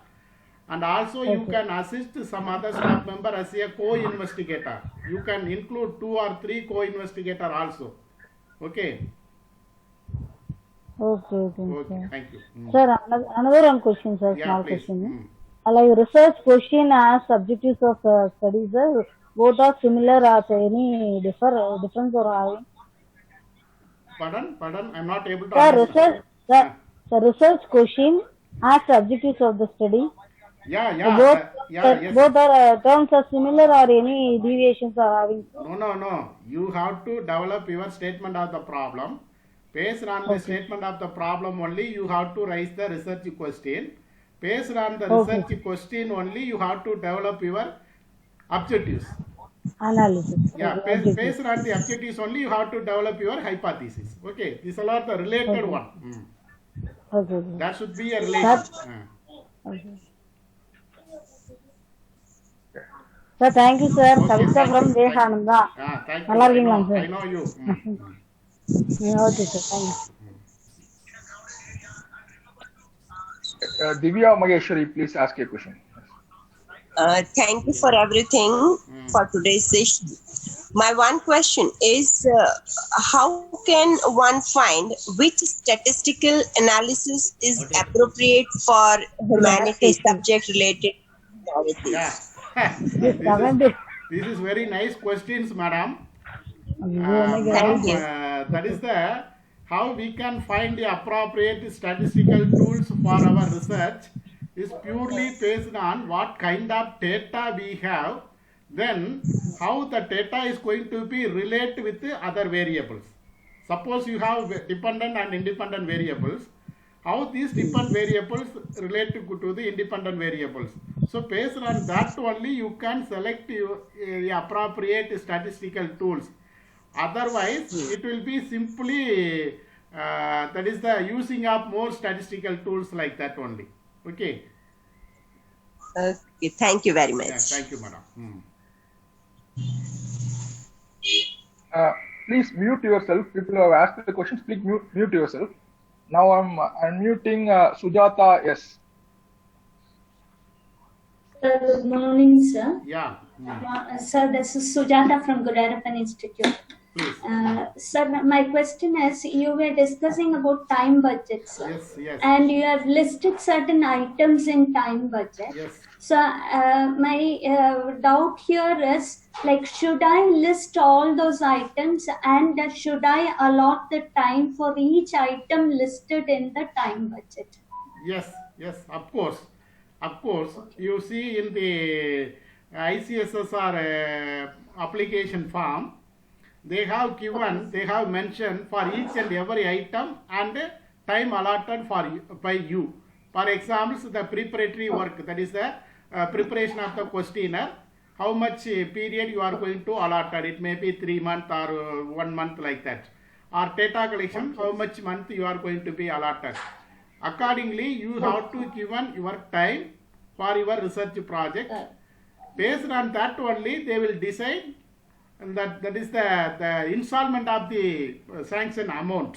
and also you can assist some other staff member as a co-investigator. You can include 2 or 3 co-investigator also. Okay. Okay, thank you. Sir, another one question, sir. Small please. question. Like research question as objectives of studies, both are similar or any difference or having? Pardon? I'm not able to understand. Research question as objectives of the study. Yes. Both are terms are similar or any deviations are having? No. You have to develop your statement of the problem. Based on the statement of the problem only, you have to raise the research question. Based on the research question only, you have to develop your objectives. Analysis. Yeah, based on the objectives only, you have to develop your hypothesis. Okay, these are the related one. Okay. That should be a relation. Sir, thank you, sir. Kavita from Vivekananda. Thank you. I know you. Okay, sir. Thank you. Divya Maheshwari, please ask your question. Thank you for everything for today's session. My one question is, how can one find which statistical analysis is appropriate for humanities subject related to This is very nice questions, madam. Thank you. That is how we can find the appropriate statistical tools for our research is purely based on what kind of data we have, then how the data is going to be related with the other variables. Suppose you have dependent and independent variables, how these different variables relate to the independent variables. So based on that only you can select the appropriate statistical tools. Otherwise, it will be simply that is the using of more statistical tools like that only. Okay. Okay. Thank you very much. Yeah, thank you, madam. Please mute yourself. People who have asked the questions, please mute yourself. Now I'm unmuting Sujata. Yes. Good morning, sir. Yeah. Sir, this is Sujata from Gurarapan Institute. Sir, my question is, you were discussing about time budgets, sir. Yes. And you have listed certain items in time budget. Yes. So, my doubt here is, like, should I list all those items and should I allot the time for each item listed in the time budget? Yes, of course. You see in the ICSSR application form, they have mentioned for each and every item and time allotted by you. For example, the preparatory work, that is the preparation of the questionnaire, how much period you are going to allot. It may be 3 months or 1 month like that. Or data collection, how much month you are going to be allotted. Accordingly, you have to given your time for your research project. Based on that only, they will decide, and that is the installment of the sanction amount.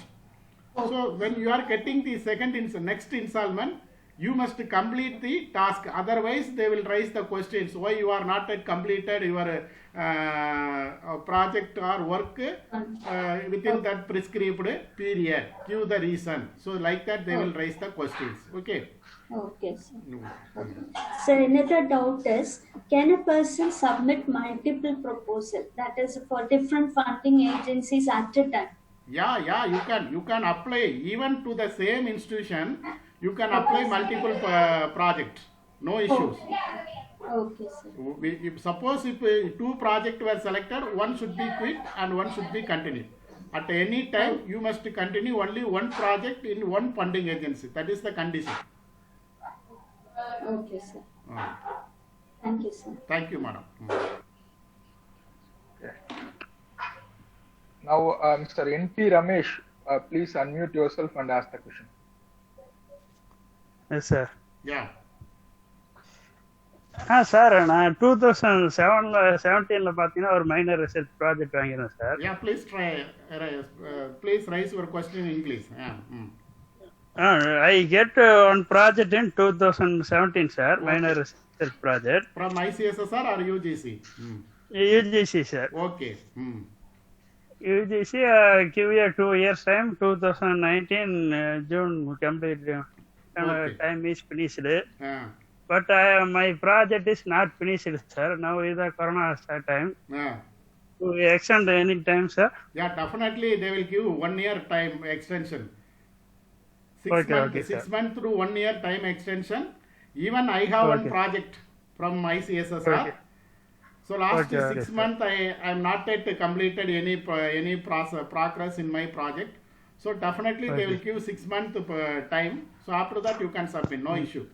So when you are getting the next installment, you must complete the task. Otherwise, they will raise the questions. Why you are not yet completed your project or work within that prescribed period. Give the reason. So like that, they will raise the questions. Okay. Okay, sir. So another doubt is, can a person submit multiple proposals, that is for different funding agencies at a time? Yeah, you can apply even to the same institution. You can apply multiple projects. No issues. Okay, sir. Suppose if 2 projects were selected, one should be quit and one should be continued. At any time, you must continue only one project in one funding agency. That is the condition. Okay, sir. Thank you, sir. Thank you, madam. Okay. Now, Mr. N.P. Ramesh, please unmute yourself and ask the question. Yes, sir. Yeah. Sir நான் 2017 பார்த்தீங்கன்னா ஒரு minor research project வாங்கினேன் sir. Yeah, please raise your question in English. I get one project in 2017, sir. Okay. Minor research project. From ICSSR or UGC? UGC, sir. Okay. UGC give you 2 years time. 2019 June complete. Okay. Time is finished. But my project is not finished, sir. Now is the corona time. To extend any time, sir? Yeah, definitely they will give 1 year time extension. 6 months to 1 year time extension. Even I have one project from ICSSR. Okay. So last 6 months I am not yet completed any progress in my project. So definitely they will give 6 month time. So after that you can submit, no issue.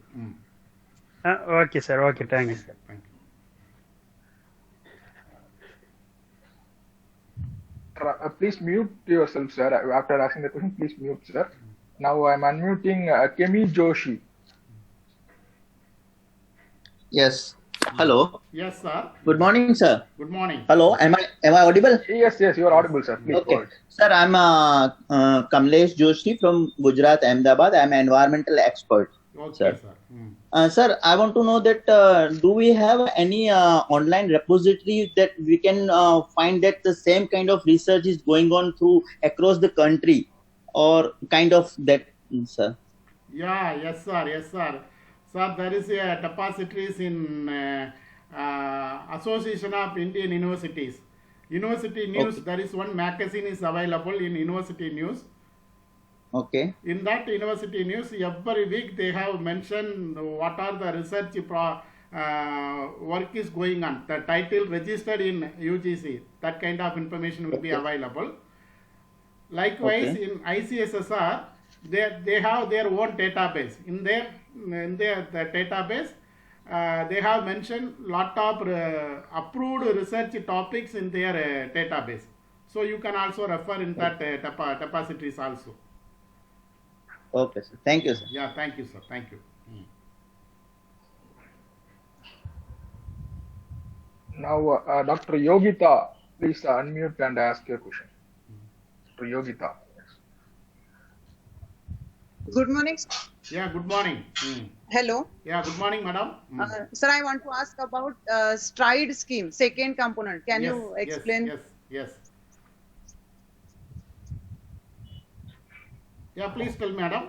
Okay, sir. Okay, thank you, sir. Thank you. Please mute yourself, sir. After asking the question, please mute, sir. Now I am unmuting Kemi Joshi. Yes. Hello. Yes, sir. Good morning, sir. Good morning. Hello. Am I audible? Yes, you are audible, sir. Please okay. Sir, I am Kamlesh Joshi from Gujarat, Ahmedabad. I am an environmental expert. Okay, sir. Sir, I want to know that do we have any online repository that we can find that the same kind of research is going on through across the country, or kind of that, sir? Yeah, yes, sir. Sir, there is a depositories in Association of Indian Universities. University News, okay. There is one magazine is available in University News. Okay. In that University News, every week they have mentioned what are the research work is going on. The title registered in UGC, that kind of information will be available. Likewise, in ICSSR, they have their own database. In their the database, they have mentioned lot of approved research topics in their database. So you can also refer in that depositories also. Okay, sir. Thank you, sir. Yeah, thank you, sir. Thank you. Now, Dr. Yogita, please unmute and ask your question. Dr. Yogita. Good morning. Yeah, good morning. Hello. Yeah, good morning, madam. Sir, I want to ask about STRIDE scheme, second component. Can you explain? Yes. Yeah, please tell me, madam.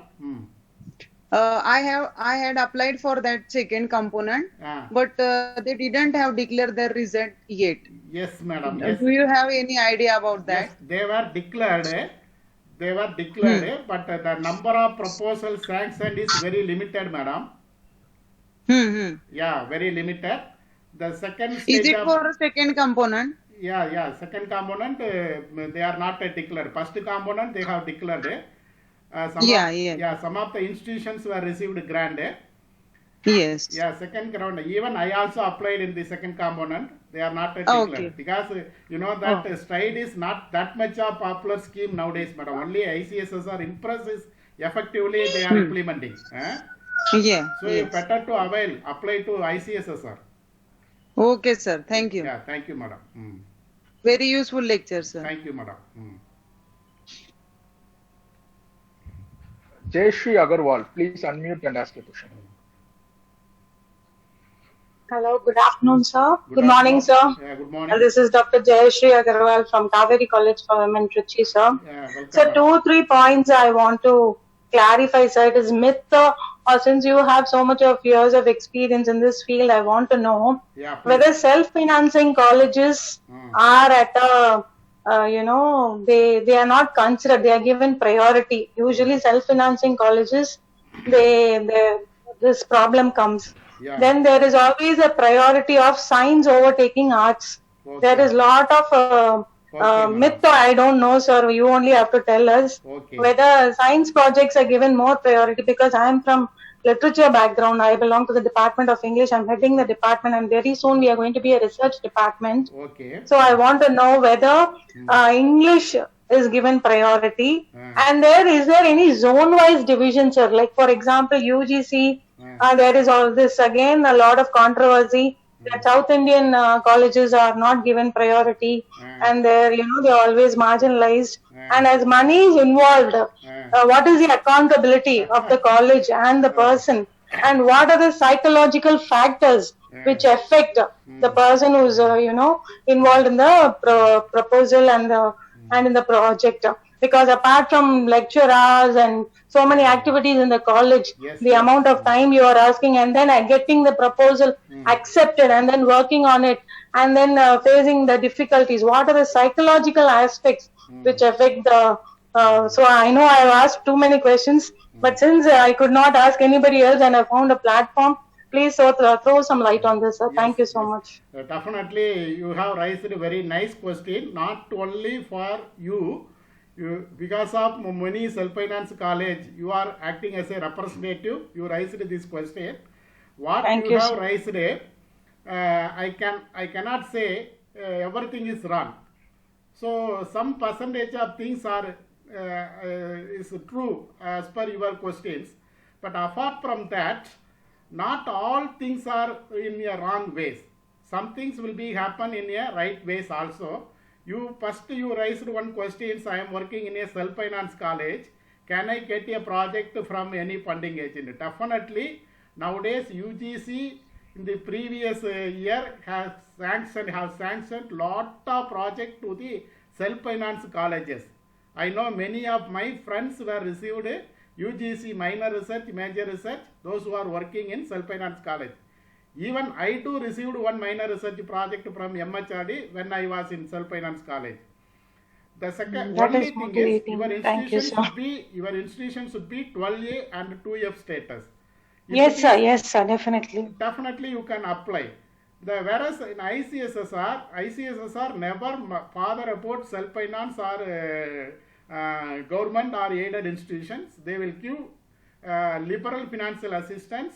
I had applied for that second component, but they didn't have declared their result yet. Yes, madam. Yes. Do you have any idea about that? Yes, they were declared, but the number of proposals sanctioned is very limited, madam. Yeah, very limited. The second stage is it for second component? Yeah. Second component, they are not declared. First component, they have declared. Some of the institutions were received grant. Yes. Yeah, second round. Even I also applied in the second component. They are not declared because you know that STRIDE is not that much a popular scheme nowadays, but only ICSSR Impress is effectively they are implementing. Yeah. So you better to apply to ICSSR. Okay, sir. Thank you. Yeah, thank you, madam. Very useful lecture, sir. Thank you, madam. Jayashree Agarwal. Please unmute and ask your question. Hello, good afternoon, sir. Good morning, afternoon. sir. Yeah, good morning. This is Dr. Jayashree Agarwal from Kaveri College for Women, Trichy, sir. Yeah, welcome. So 2-3 points I want to clarify, sir. It is myth, or since you have so much of years of experience in this field, I want to know whether self-financing colleges are at a, they are not considered, they are given priority. Usually self-financing colleges, this problem comes. Yeah. Then there is always a priority of science overtaking arts. Okay. There is lot of myth, I don't know, sir. You only have to tell us whether science projects are given more priority, because I am from literature background. I belong to the Department of English. I'm heading the department, and very soon we are going to be a research department. Okay. So I want to know whether English is given priority, and is there any zone-wise division, sir? Like for example, UGC, there is all this again a lot of controversy that South Indian colleges are not given priority, and they're always marginalized. And as money is involved, what is the accountability of the college and the person, and what are the psychological factors which affect the person who's involved in the proposal and in the project? Because apart from lecture hours and so many activities in the college, the amount of time you are asking, and then getting the proposal accepted, and then working on it, and then facing the difficulties, what are the psychological aspects which affect the so I know I have asked too many questions, but since I could not ask anybody else and I found a platform, please throw some light on this, sir. Thank you so much. Definitely, you have raised a very nice question, not only for you. Because of many self-finance college, you are acting as a representative. You raised this question. What Thank you you, have sir. raised, I cannot say everything is wrong. So some percentage of things are is true as per your questions, but apart from that, not all things are in a wrong ways. Some things will be happen in a right ways also. You raised one question. I am working in a self-finance college. Can I get a project from any funding agent? Definitely. Nowadays, UGC in the previous year has sanctioned lot of project to the self-finance colleges. I know many of my friends were received UGC minor research, major research, those who are working in self-finance college. Even I too received one minor research project from MHRD when I was in self-finance college. The second That only is thing is motivating. Thank you, sir. your institution should be 12A and 2F status. If Yes, it sir. is- Yes, sir. Definitely. Definitely you can apply. Whereas in ICSSR never bother about self-finance or government or aided institutions. They will give liberal financial assistance.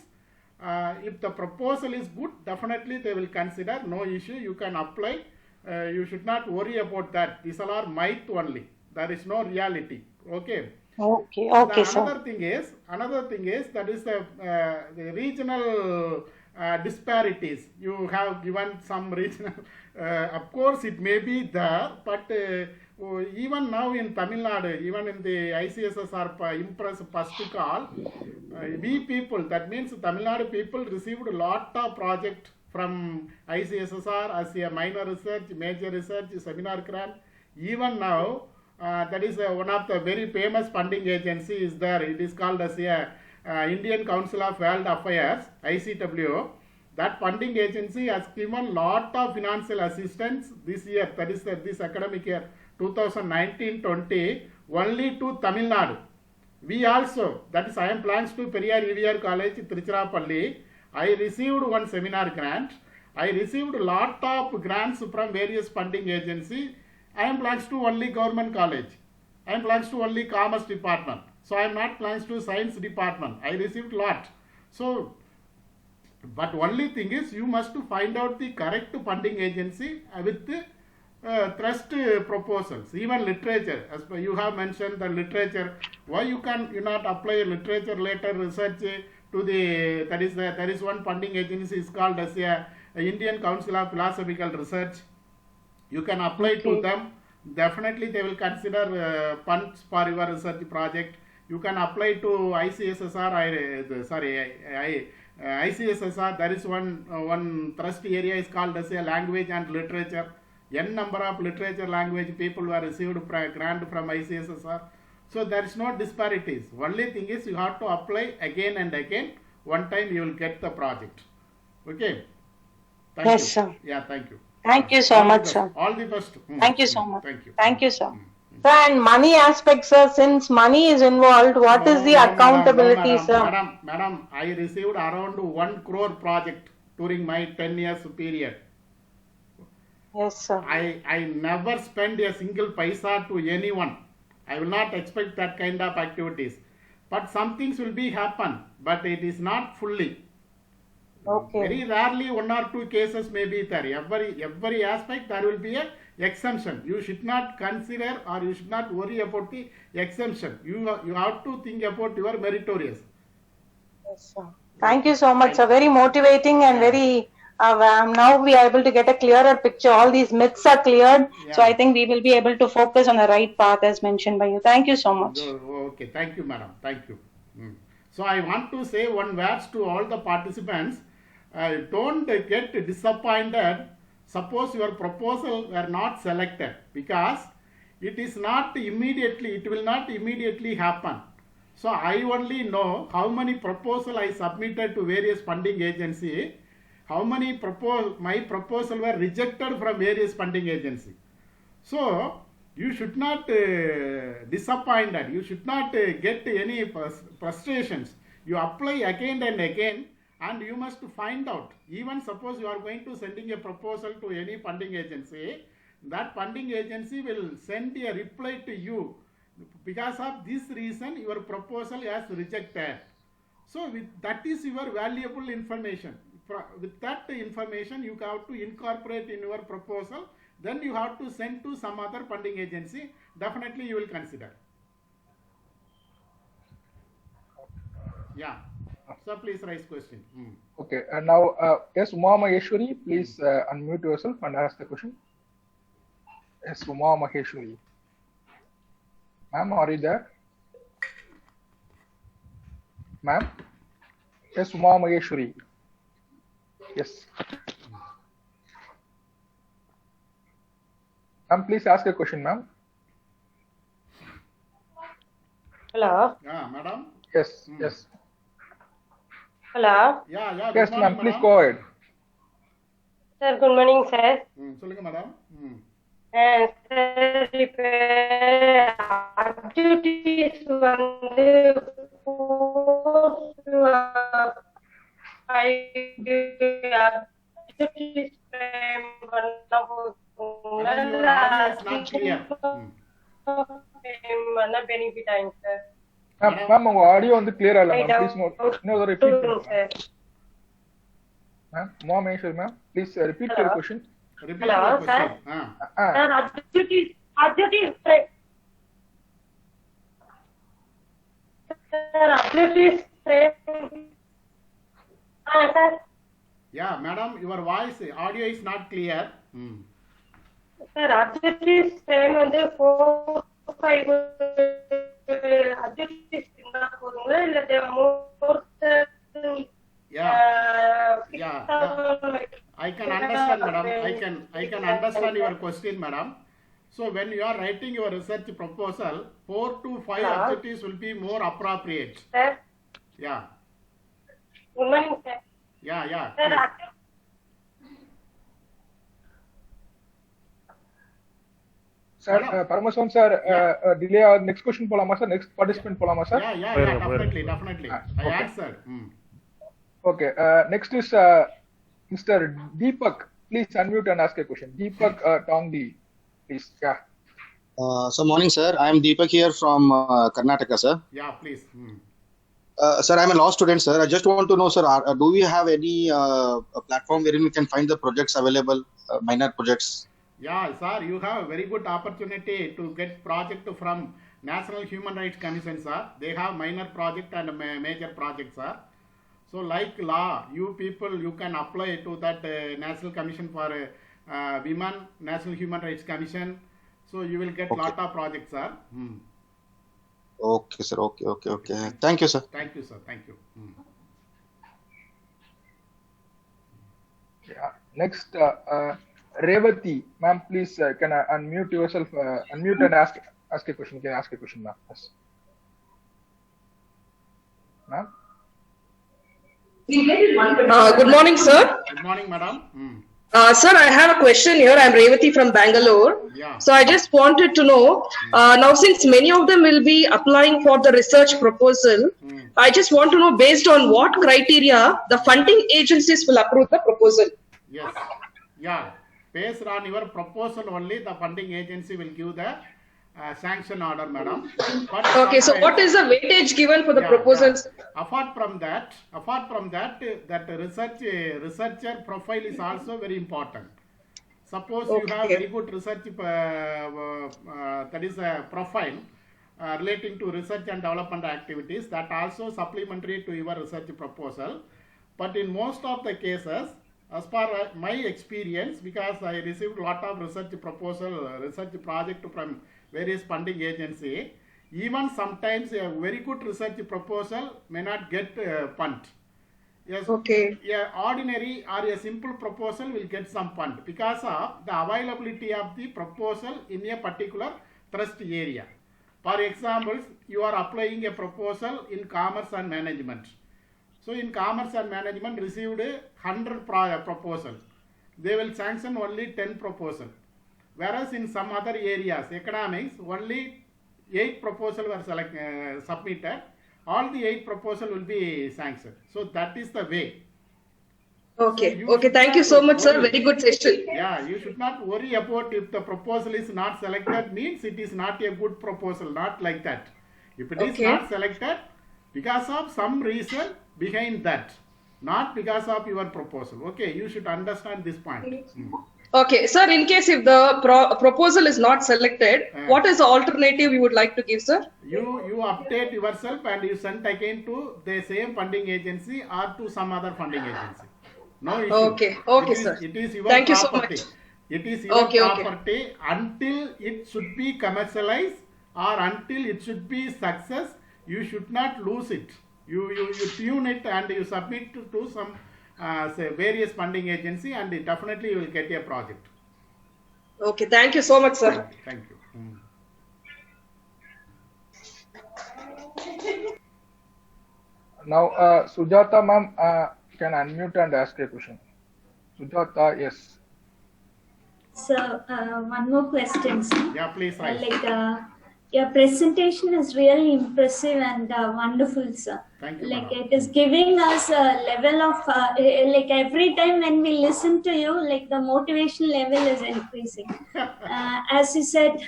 If the proposal is good, definitely they will consider, no issue, you can apply. You should not worry about that. These all are myth only. There is no reality. Okay. Okay, sir. Another thing is that is the regional disparities. You have given some regional, of course it may be there, but even now in Tamil Nadu, even in the ICSSR Impress first call, we people, that means Tamil Nadu people received a lot of project from ICSSR as a minor research, major research, seminar grant. Even now, that is one of the very famous funding agency is there. It is called as a Indian Council of World Affairs, ICWO. That funding agency has given lot of financial assistance this year, that is this academic year 2019-20, only to Tamil Nadu. We also, that is I am belongs to Periyar EVR College, Tiruchirappalli. I received one seminar grant. I received a lot of grants from various funding agencies. I am belongs to only government college. I am belongs to only commerce department. So I am not belongs to science department. I received lot. So, but only thing is you must find out the correct funding agency with the trust proposals. Even literature, as you have mentioned the literature, why you not apply literature later research to the, there is one funding agency is called as a Indian Council of Philosophical Research. You can apply to them. Definitely they will consider funds for your research project. you can apply to ICSSR. ICSSR. There is one thrust area is called as a language and literature. N number of literature language people were received grant from ICSSR. So there is no disparities. Only thing is you have to apply again and again. One time you will get the project. Okay. Thank Yes, you. sir. Yeah, thank you. Thank you so All the much, best. sir. All the best. Thank you so much. Thank you. Thank you, sir. Sir, and money aspect, sir, since money is involved, what is the accountability, sir? Madam, I received around 1 crore project during my 10 years period. Yes, sir. I never spend a single paisa to anyone. I will not expect that kind of activities. But some things will be happen, but it is not fully. Okay. Very rarely 1 or 2 cases may be there. Every aspect there will be a exemption. You should not consider or you should not worry about the exemption. You have to think about your meritorious. Yes, sir. Thank you so much, sir. Very motivating and very. Now we are able to get a clearer picture. All these myths are cleared, so I think we will be able to focus on the right path as mentioned by you. Thank you so much. Okay, thank you, madam. Thank you. So I want to say one words to all the participants. Don't get disappointed. Suppose your proposal were not selected, because it is not immediately. It will not immediately happen. So I only know how many proposal I submitted to various funding agency. How many my proposal were rejected from various funding agency. So you should not disappointed. You should not get any frustrations. You apply again and again, and you must find out. Even suppose you are going to sending a proposal to any funding agency, that funding agency will send a reply to you. Because of this reason, your proposal is rejected. So that is your valuable information. With that information, you have to incorporate in your proposal. Then you have to send to some other funding agency. Definitely you will consider. Yeah. So please raise question. Okay. And now, yes, Uma Maheshwari, please unmute yourself and ask the question. Yes, Uma Maheshwari. Ma'am, are you there? Ma'am? Yes, Uma Maheshwari. Yes. Ma'am, please ask a question, ma'am. Hello. Yeah, madam. Yes, yes. Hello. Yeah. Yes, ma'am. Please go ahead. Sir, good morning, sir. Solunga, madam. Sir, activities Ma'am, audio on the clear please no repeat. Ma'am, ma'am, please repeat your question. Hello, sir. Sir, activities. Sir, activities. Sir. Yeah, madam, your voice, audio is not clear. Sir, activities time on the 4-5 activities I can understand, madam. I can understand your question, madam. So when you are writing your research proposal, 4 to 5 activities will be more appropriate. Sir. Yeah. Good morning, sir. Yeah. Sir, Sir, Paramasan sir, delay our next question polama sir, next participant polama sir. Yeah, definitely. I answered. Okay, next is Mr. Deepak. Please unmute and ask a question. Deepak Tongdi, please. Yeah. So morning, sir. I am Deepak here from Karnataka, sir. Yeah, please. Sir, I'm a law student, sir. I just want to know, sir, do we have any platform wherein we can find the projects available, minor projects? Yeah, sir, you have a very good opportunity to get project from National Human Rights Commission, sir. They have minor project and major project, sir. So like law, you people, you can apply to that National Commission for Women, National Human Rights Commission. So you will get lot of projects, sir. Okay, sir. Okay. Thank you, sir. Thank you, sir. Thank you. Yeah. Next, Revati, ma'am, please can I unmute yourself? Unmute and ask a question. Can I ask a question, ma'am? Yes. Ma'am. Good morning, sir. Good morning, madam. Sir, I have a question here. I'm Revati from Bangalore. Yeah. So I just wanted to know, now since many of them will be applying for the research proposal, I just want to know based on what criteria the funding agencies will approve the proposal. Yes. Yeah. Based on your proposal only, the funding agency will give the sanction order, madam. But okay, so what is the weightage given for the proposals? Yeah. Apart from that, that researcher profile is also very important. Suppose you have very good research, that is a profile relating to research and development activities, that also supplementary to your research proposal. But in most of the cases, as per my experience, because I received a lot of research proposal, research project from various funding agency, even sometimes a very good research proposal may not get fund. Yes. Okay. Ordinary or a simple proposal will get some fund because of the availability of the proposal in a particular thrust area. For example, you are applying a proposal in commerce and management. So in commerce and management received 100 proposal. They will sanction only 10 proposal. Whereas in some other areas, economics, only 8 proposals were submitted. All the 8 proposals will be sanctioned. So that is the way. Okay. So thank you so much, sir. Very good session. Yeah, you should not worry about if the proposal is not selected means it is not a good proposal. Not like that. If it is not selected, because of some reason behind that, not because of your proposal. Okay, you should understand this point. Okay, sir, in case if the proposal is not selected, what is the alternative you would like to give, sir? You update yourself and you send again to the same funding agency or to some other funding agency. No issue. Okay, sir. It is your Thank property. You so much. It is your property until it should be commercialized or until it should be success. You should not lose it. You tune it and you submit to some say various funding agency, and definitely you will get a project. Okay, thank you so much, sir. Thank you. Now, Sujata ma'am can unmute and ask a question. Sujata, yes. So, one more question, sir. Yeah, please. Your presentation is really impressive and wonderful, sir. Thank you. It is giving us a level of every time when we listen to you, the motivation level is increasing. As you said,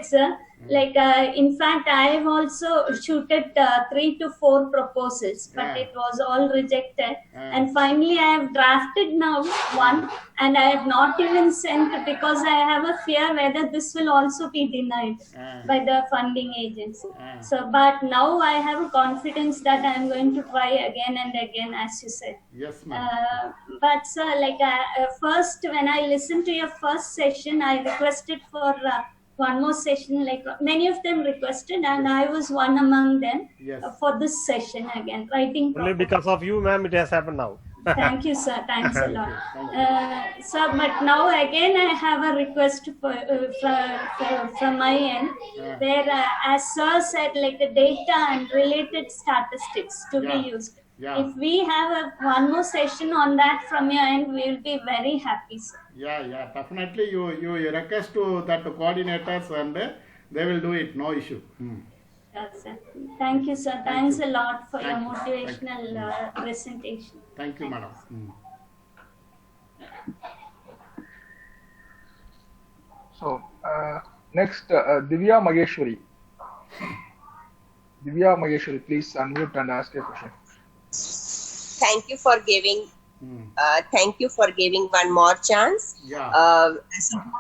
sir. In fact, I have also shooted 3 to 4 proposals, but it was all rejected. And finally, I have drafted now one, and I have not even sent it because I have a fear whether this will also be denied by the funding agency. So, but now I have a confidence that I am going to try again and again, as you said. Yes, ma'am. But sir, first, when I listened to your first session, I requested for one more session, many of them requested, and I was one among them for this session again, writing. Only because of you, ma'am, it has happened now. Thank you, sir. Thanks a lot. Sir, but now again I have a request from my end, where as sir said, the data and related statistics to be used. If we have one more session on that from your end, we will be very happy, sir. Yeah, definitely. You request to that coordinators and they will do it. No issue. Yes, sir. Thank you, sir. Thanks a lot for your motivational presentation. Thank you, madam. So next, Divya Maheshwari. Divya Maheshwari, please unmute and ask a question. Thank you for giving. Thank you for giving one more chance. Sir,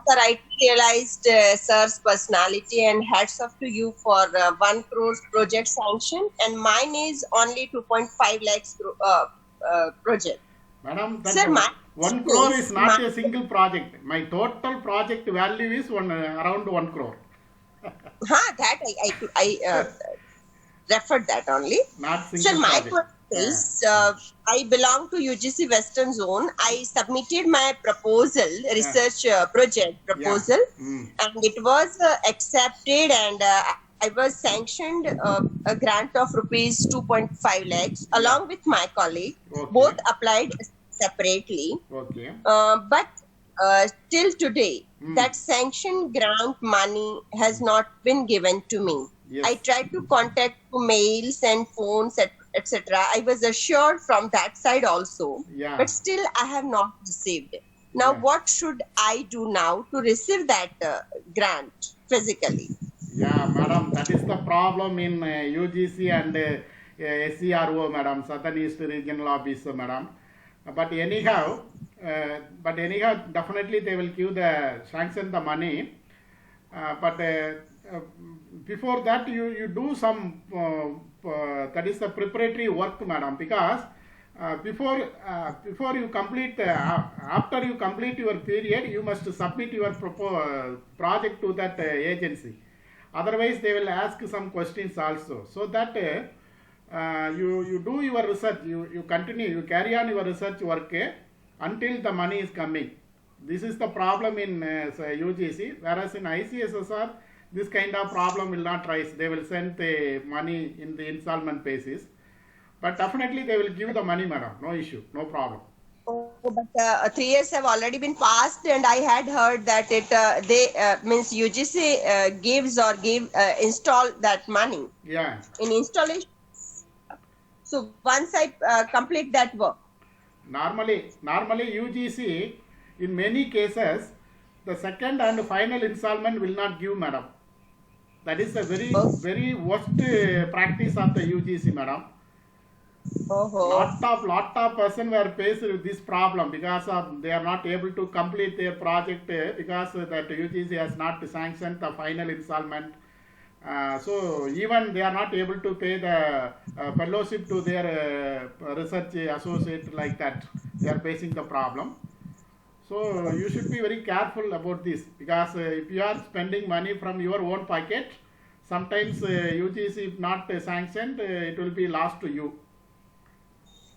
I realized sir's personality, and hats off to you for 1 crore project sanction, and mine is only 2.5 lakhs project. Madam, sir, 1 crore is not a single project. My total project value is around 1 crore. That I referred that only. Not Sir, single my project. question is, I belong to UGC Western Zone. I submitted my proposal, research project proposal, and it was accepted, and I was sanctioned a grant of rupees 2.5 lakhs along with my colleague. Both applied separately. Okay. But till today, that sanction grant money has not been given to me. Yes. I tried to contact mails and phones, etc. I was assured from that side also, Yeah. but still I have not received it. Now, what should I do now to receive that grant physically? Yeah, madam, that is the problem in UGC and SCRO, madam, Southern East Regional Office, madam. But anyhow, definitely they will give sanction the money. But before that, you do some that is the preparatory work, madam, because before you complete after you complete your period, you must submit your project to that agency. Otherwise, they will ask some questions also. So that you do your research, you continue, you carry on your research work until the money is coming. This is the problem in UGC, whereas in ICSSR, this kind of problem will not rise. They will send the money in the installment basis. But definitely they will give the money, madam. No issue, no problem. Oh, but 3 years have already been passed, and I had heard that it means UGC gives or install that money. Yeah. In installation. So once I complete that work. Normally UGC in many cases the second and final installment will not give, madam. That is a very worst practice of the UGC, madam. Lot of person were faced with this problem because of they are not able to complete their project because that UGC has not sanctioned the final installment. So even they are not able to pay the fellowship to their research associate like that. They are facing the problem. So you should be very careful about this because if you are spending money from your own pocket, sometimes UGC if not sanctioned, it will be lost to you.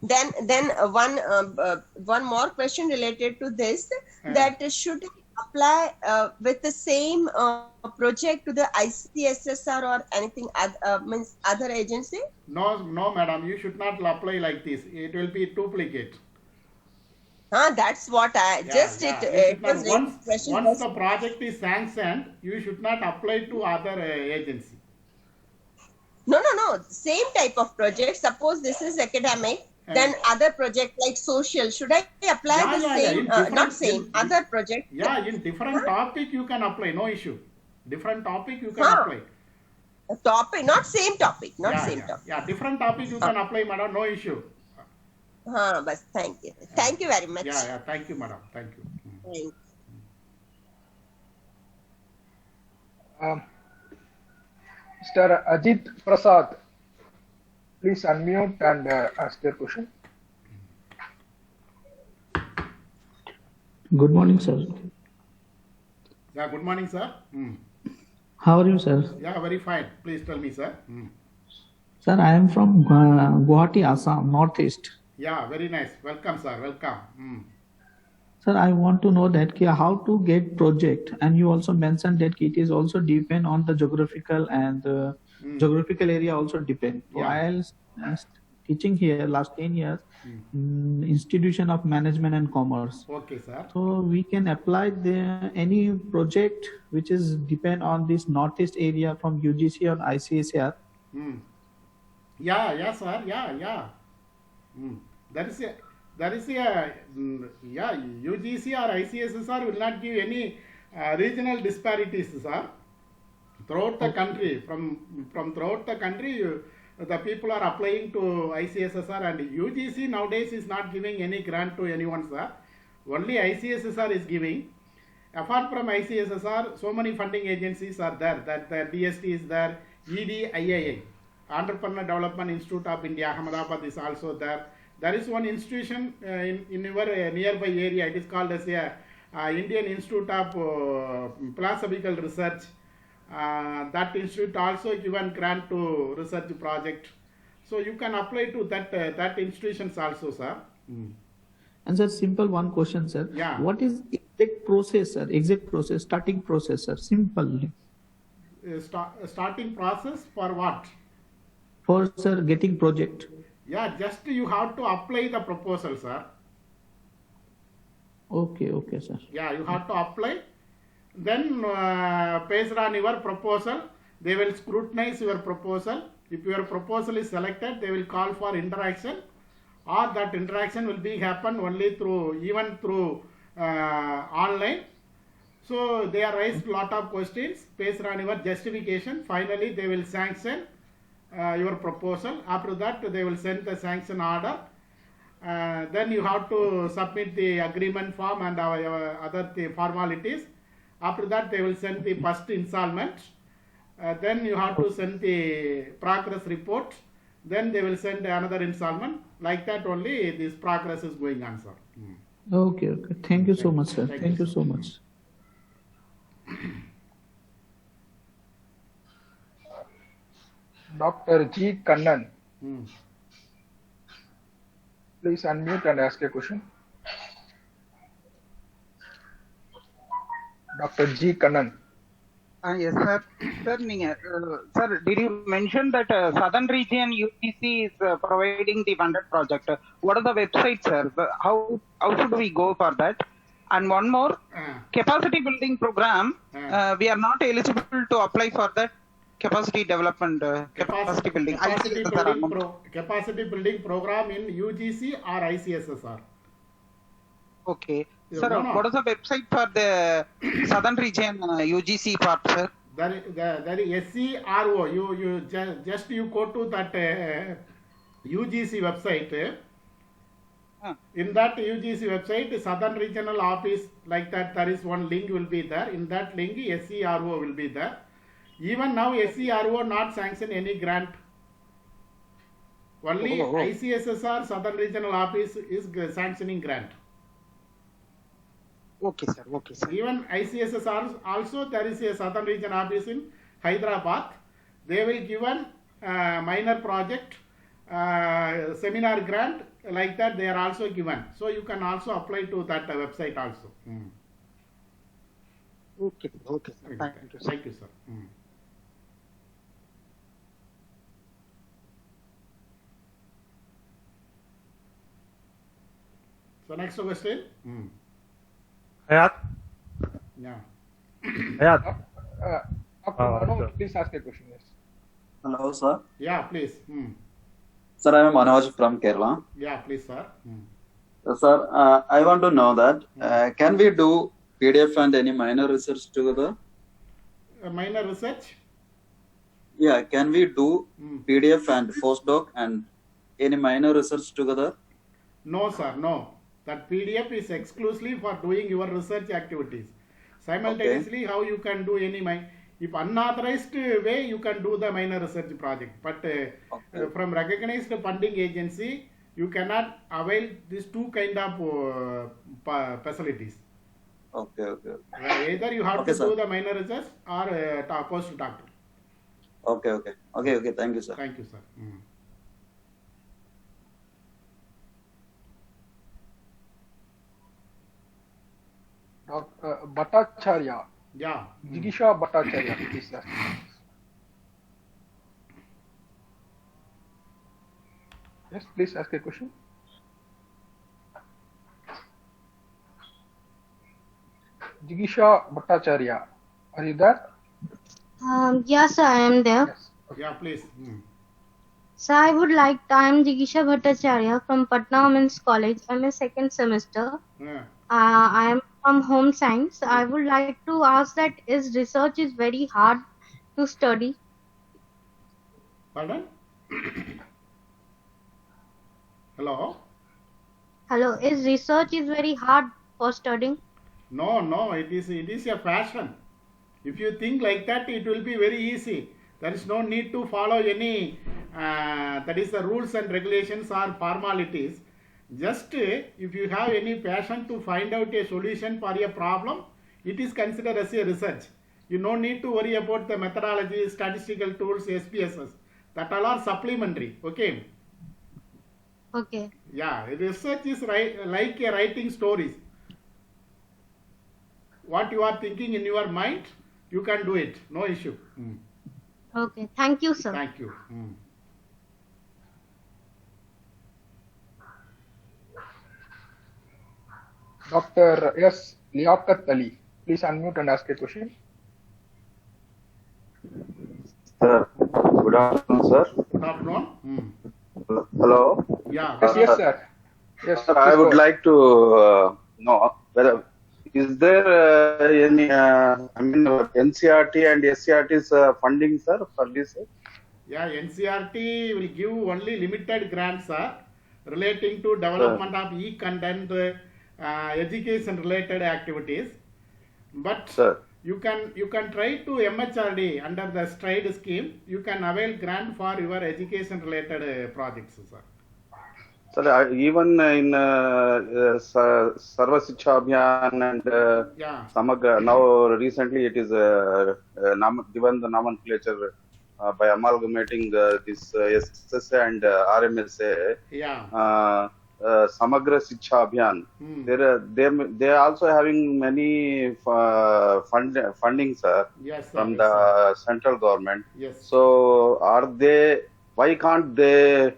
Then one more question related to this, that should apply with the same project to the ICSSR or anything means other agency? No, madam, you should not apply like this. It will be duplicate. That's what I once the project is sanctioned, you should not apply to other agency. No. Same type of project. Suppose this is academic, then other project like social. Should I apply the same? Not same. Other project. Yeah, in different topic you can apply. No issue. Different topic you can apply. Topic, not same topic. Topic. Yeah, different topic you can apply, madam. No issue. But thank you. Thank you very much. Yeah. Thank you, madam. Thank you. Thank you. Mr. Ajit Prasad, please unmute and ask your question. Good morning, sir. Yeah, good morning, sir. How are you, sir? Yeah, very fine. Please tell me, sir. Sir, I am from Guwahati, Assam, Northeast. Yeah, very nice. Welcome, sir. Welcome. Sir, I want to know that how to get project, and you also mentioned that it is also depend on the geographical and the geographical area also depend. So I was teaching here last 10 years, Institution of Management and Commerce. Okay, sir. So we can apply any project which is depend on this Northeast area from UGC or ICSR. Yeah, sir. Yeah. That is a UGC or ICSSR will not give any regional disparities, sir. Throughout the country, from throughout the country, the people are applying to ICSSR, and UGC nowadays is not giving any grant to anyone, sir. Only ICSSR is giving. Apart from ICSSR, so many funding agencies are there. That the DST is there, EDIII, Entrepreneur Development Institute of India, Ahmedabad is also there. There is one institution in your nearby area. It is called as Indian Institute of Philosophical Research. That institute also given grant to research project. So you can apply to that institutions also, sir. And sir, simple one question, sir. Yeah. What is exact process, sir? Exact process, starting process, sir. Simple. Starting process for what? For sir getting project. Yeah, just you have to apply the proposal, sir. Okay, sir. Yeah, you have to apply. Then based on your proposal, they will scrutinize your proposal. If your proposal is selected, they will call for interaction, or that interaction will be happen only through online. So they are raised lot of questions based on your justification. Finally, they will sanction your proposal. After that, they will send the sanction order. Then you have to submit the agreement form and other formalities. After that, they will send the first installment. Then you have to send the progress report. Then they will send another installment. Like that only this progress is going on, sir. Okay. Thank you so much, sir. Thank you so much. Dr. G. Kannan. Please unmute and ask a question. Dr. G. Kannan. Yes, sir. Sir, did you mention that Southern Region UGC is providing the funded project? What are the websites, sir? How should we go for that? And one more, capacity building program, we are not eligible to apply for that capacity development, capacity building. Capacity building program in UGC or ICSSR. Okay. Sir, what is the website for the Southern Region UGC part, sir? That is SCRO. You go to that UGC website. In that UGC website, Southern Regional Office, like that, there is one link will be there. In that link, SCRO will be there. Even now, SCRO not sanction any grant. Only ICSSR, Southern Regional Office is sanctioning grant. Okay, sir. Even ICSSR also, there is a Southern Region Office in Hyderabad. They will give a minor project, seminar grant, like that they are also given. So you can also apply to that website also. Okay, sir. Thank you, sir. Thank you, sir. So next question. Hayat? Yeah. Hayat? Please ask a question. Yes. Hello, sir. Yeah, please. Sir, I am Manoj from Kerala. Yeah, please, sir. Sir, I want to know that can we do PDF and any minor research together? Minor research? Yeah, can we do PDF and postdoc and any minor research together? No, sir, no. That PDF is exclusively for doing your research activities. Simultaneously, how you can do any if unauthorized way, you can do the minor research project. But from recognized funding agency, you cannot avail these two kind of facilities. Okay. Either you have to do the minor research or postdoctoral. Okay. Thank you, sir. Thank you, sir. Dr. Bhattacharya. Yeah. Jigisha Bhattacharya, please, sir. Yes, please ask a question. Jigisha Bhattacharya, are you there? Yes, I am there. Yes. Okay. Yeah, please. So I am Jigisha Bhattacharya from Patna Women's College. I'm a second semester. I am from home science. I would like to ask that is research is very hard to study? Pardon? Hello? Hello, is research is very hard for studying? No, it is a passion. If you think like that, it will be very easy. There is no need to follow any that is the rules and regulations or formalities. Just if you have any passion to find out a solution for a problem, it is considered as a research. You no need to worry about the methodology, statistical tools, SPSS. That all are supplementary. Okay. Okay. Yeah, research is like writing stories. What you are thinking in your mind, you can do it. No issue. Okay. Thank you, sir. Thank you. Dr. S. Liaquat Ali, please unmute and ask a question. Sir, good afternoon, sir. Good afternoon. Hello. Yeah. Yes, sir. Yes, sir. I would like to know whether is there any NCRT and SCRT's funding, sir, for this? Sir? Yeah, NCRT will give only limited grants, sir, relating to development of e-content, education-related activities. But you can try to MHRD under the STRIDE scheme. You can avail grant for your education-related projects, sir. Sir, even in Sarva Shiksha Abhiyan and Samagra, now recently it is given the nomenclature by amalgamating this SSA and RMSA. Samagra Shiksha Abhiyan. They are also having many funding, sir, from the central government. So why can't they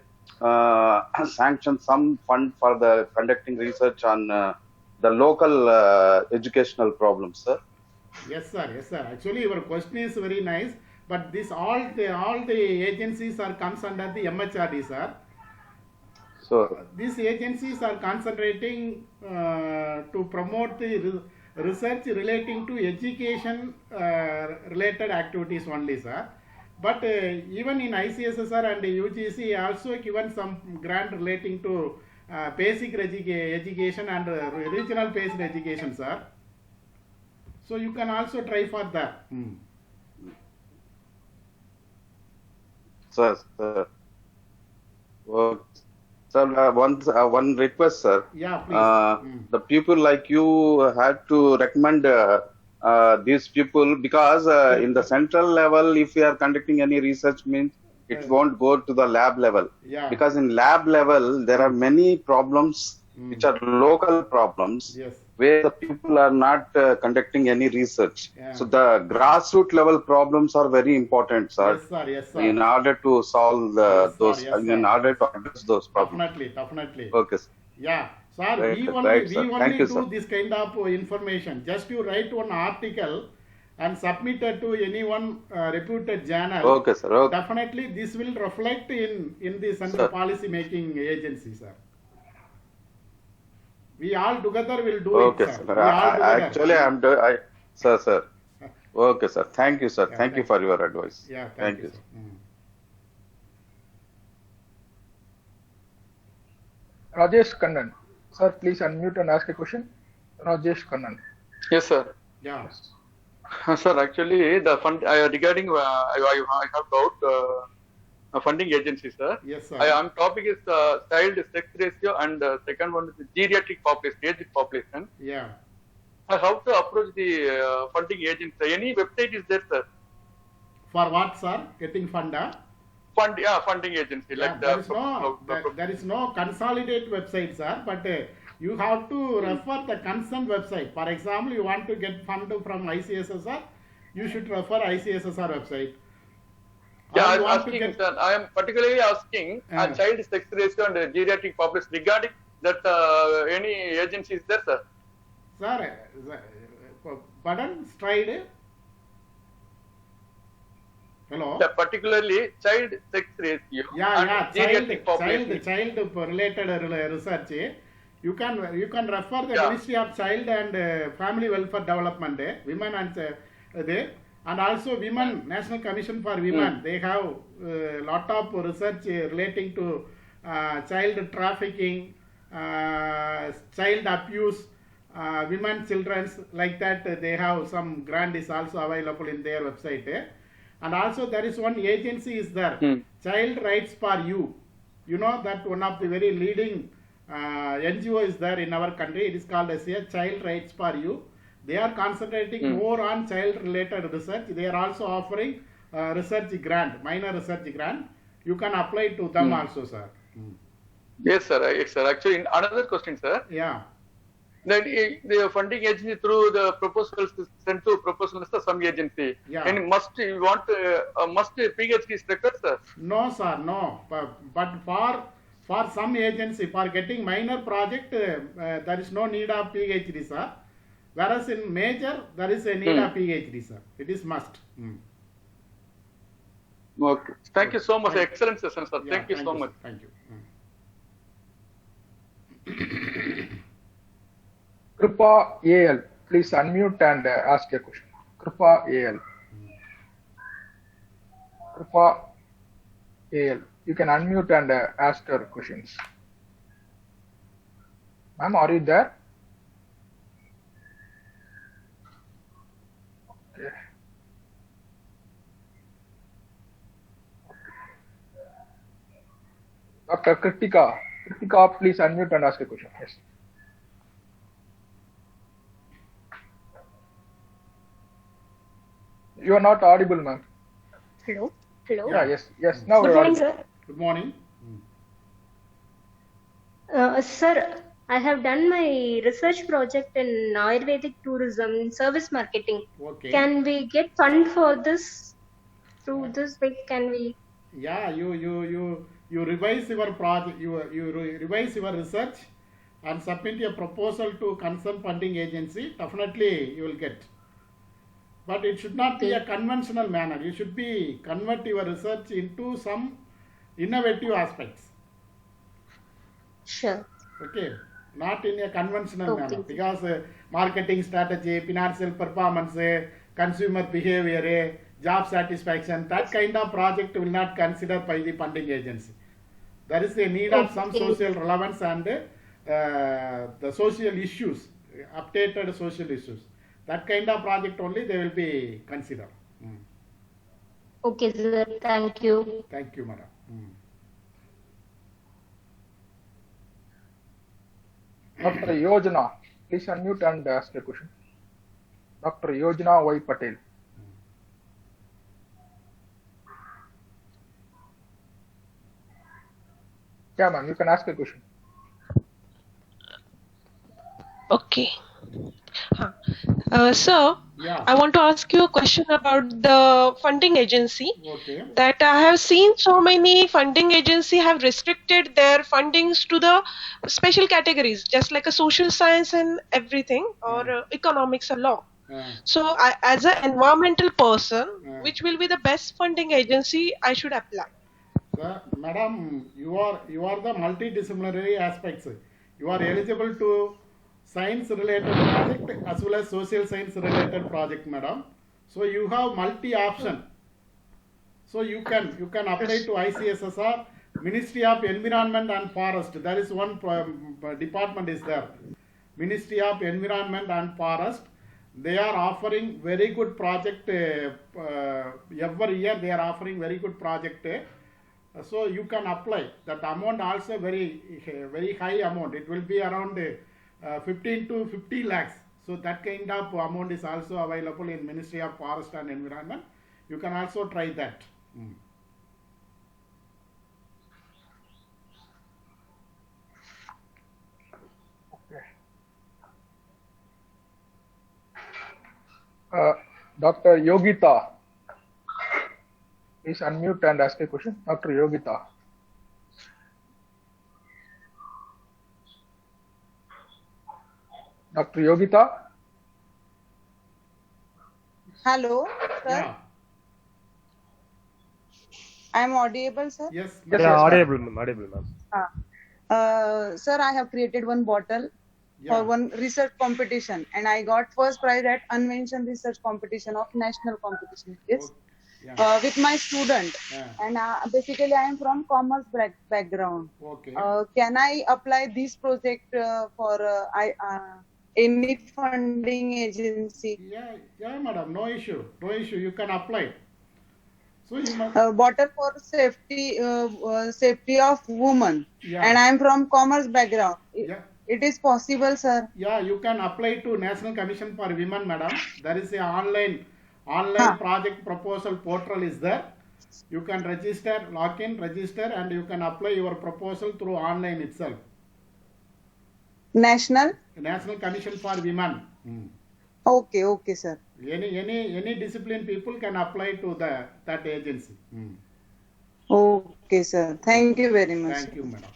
sanction some fund for the conducting research on the local educational problems, sir? Yes, sir. Yes, sir. Actually, your question is very nice. But this all the agencies comes under the MHRD, sir. So these agencies are concentrating to promote the research relating to education related activities only, sir. But even in ICSSR and UGC also given some grant relating to basic education and regional based education, sir. So you can also try for that. Sir. Sir, one request, sir. Yeah, please. The people like you had to recommend these people because in the central level, if we are conducting any research, means it won't go to the lab level. Because in lab level, there are many problems which are local problems where the people are not conducting any research. So the grassroots level problems are very important, sir. Yes, sir. Yes, sir. In order to solve those, in order to address those problems. Definitely. Okay, sir. Yeah. Sir, we only do this kind of information. Just you write one article and submit it to any one reputed journal. Okay, sir. Okay. Definitely, this will reflect in the central policy making agency, sir. We all together will do it, sir. Actually, sir. Okay, sir. Thank you, sir. Thank you for your advice. Yeah, thank you. Rajesh Kannan. Sir, please unmute and ask a question. Rajesh Kannan. Yes, sir. Yeah. Sir, actually, the fund regarding I have doubt funding agency, sir. Yes, sir. One topic is child sex ratio, and second one is geriatric population, aged population. Yeah. How to approach the funding agency? Any website is there, sir? For what, sir? Getting funded? Funding agency. Like there is no consolidated website, sir, but you have to refer the concerned website. For example, you want to get funded from ICSSR, you should refer ICSSR website. Yeah, I am asking, sir. I am particularly asking child sex ratio and geriatric population regarding that. Any agency is there, sir? Sir, pardon, STRIDE. Hello. Yeah, particularly child sex ratio. Yeah, child related research. You can refer the Ministry of Child and Family Welfare Development, Women and there. And also Women, National Commission for Women, they have a lot of research relating to child trafficking, child abuse, women, children, like that. They have some grant is also available in their website. And also there is one agency is there, Child Rights for You. You know that one of the very leading NGO is there in our country. It is called as a Child Rights for You. They are concentrating more on child-related research. They are also offering research grant, minor research grant. You can apply to them also, sir. Yes, sir. Yes, sir. Actually, another question, sir. Yeah. That the funding agency through the proposals sent to proposal is some agency. Yeah. And must PhD is required, sir? No, sir. No. But for some agency, for getting minor project, there is no need of PhD, sir. Whereas in major, there is a need of PhD, sir. It is must. Okay. Thank you so much. Excellent session, sir. Yeah, thank you so much. Thank you. Kripa AL, please unmute and ask a question. Kripa AL. Kripa AL, you can unmute and ask your questions. Ma'am, are you there? Okay. Dr. Kritika, please unmute and ask a question. Yes. You are not audible, ma'am. Hello. Hello. Yeah. Yes. Now Good morning, sir. Good morning. Sir, I have done my research project in Ayurvedic tourism in service marketing. Okay. Can we get fund for this? Through this way, can we? Yeah, you revise your project, you revise your research and submit a proposal to concerned funding agency. Definitely you will get. But it should not be a conventional manner. You should be convert your research into some innovative aspects. Sure. Okay. Not in a conventional manner, because marketing strategy, financial performance, consumer behavior, job satisfaction, that kind of project will not consider by the funding agency. There is a need of some social relevance and the social issues, updated social issues. That kind of project only they will be considered. Okay, sir. Thank you. Thank you, madam. Dr. Yojana, please unmute and ask a question. Dr. Yojana Y. Patel. Yeah, ma'am, you can ask a question. Okay. Sir, I want to ask you a question about the funding agency. Okay. That I have seen so many funding agency have restricted their fundings to the special categories, just like a social science and everything, or economics or law. So, as an environmental person, which will be the best funding agency I should apply? Madam, you are the multidisciplinary aspects. You are eligible to science related project as well as social science related project, madam. So you have multi option. So you can apply to ICSSR, Ministry of Environment and Forest. There is one department is there. Ministry of Environment and Forest. They are offering very good project every year. They are offering very good project. So you can apply. That amount also very high amount. It will be around 15 to 50 lakhs. So that kind of amount is also available in Ministry of Forest and Environment. You can also try that. Dr. Yogita, please unmute and ask a question. Dr. Yogita. Dr. Yogita. Hello, sir. Yeah. I am audible, sir? Yes. Audible, ma'am. Sir, I have created one bottle for one research competition, and I got first prize at Unvention Research Competition of national competition. Yes. With my student, and basically I am from commerce background. Okay. Can I apply this project for any funding agency? Yeah, madam. No issue. You can apply. So you must bottle for safety of women, and I am from commerce background. It is possible, sir. Yeah, you can apply to National Commission for Women, madam. There is a online project proposal portal is there. You can register, log in, register, and you can apply your proposal through online itself. National Commission for Women. Okay, okay, sir. Any discipline people can apply to that agency. Okay, sir. Thank you very much. Thank you, madam.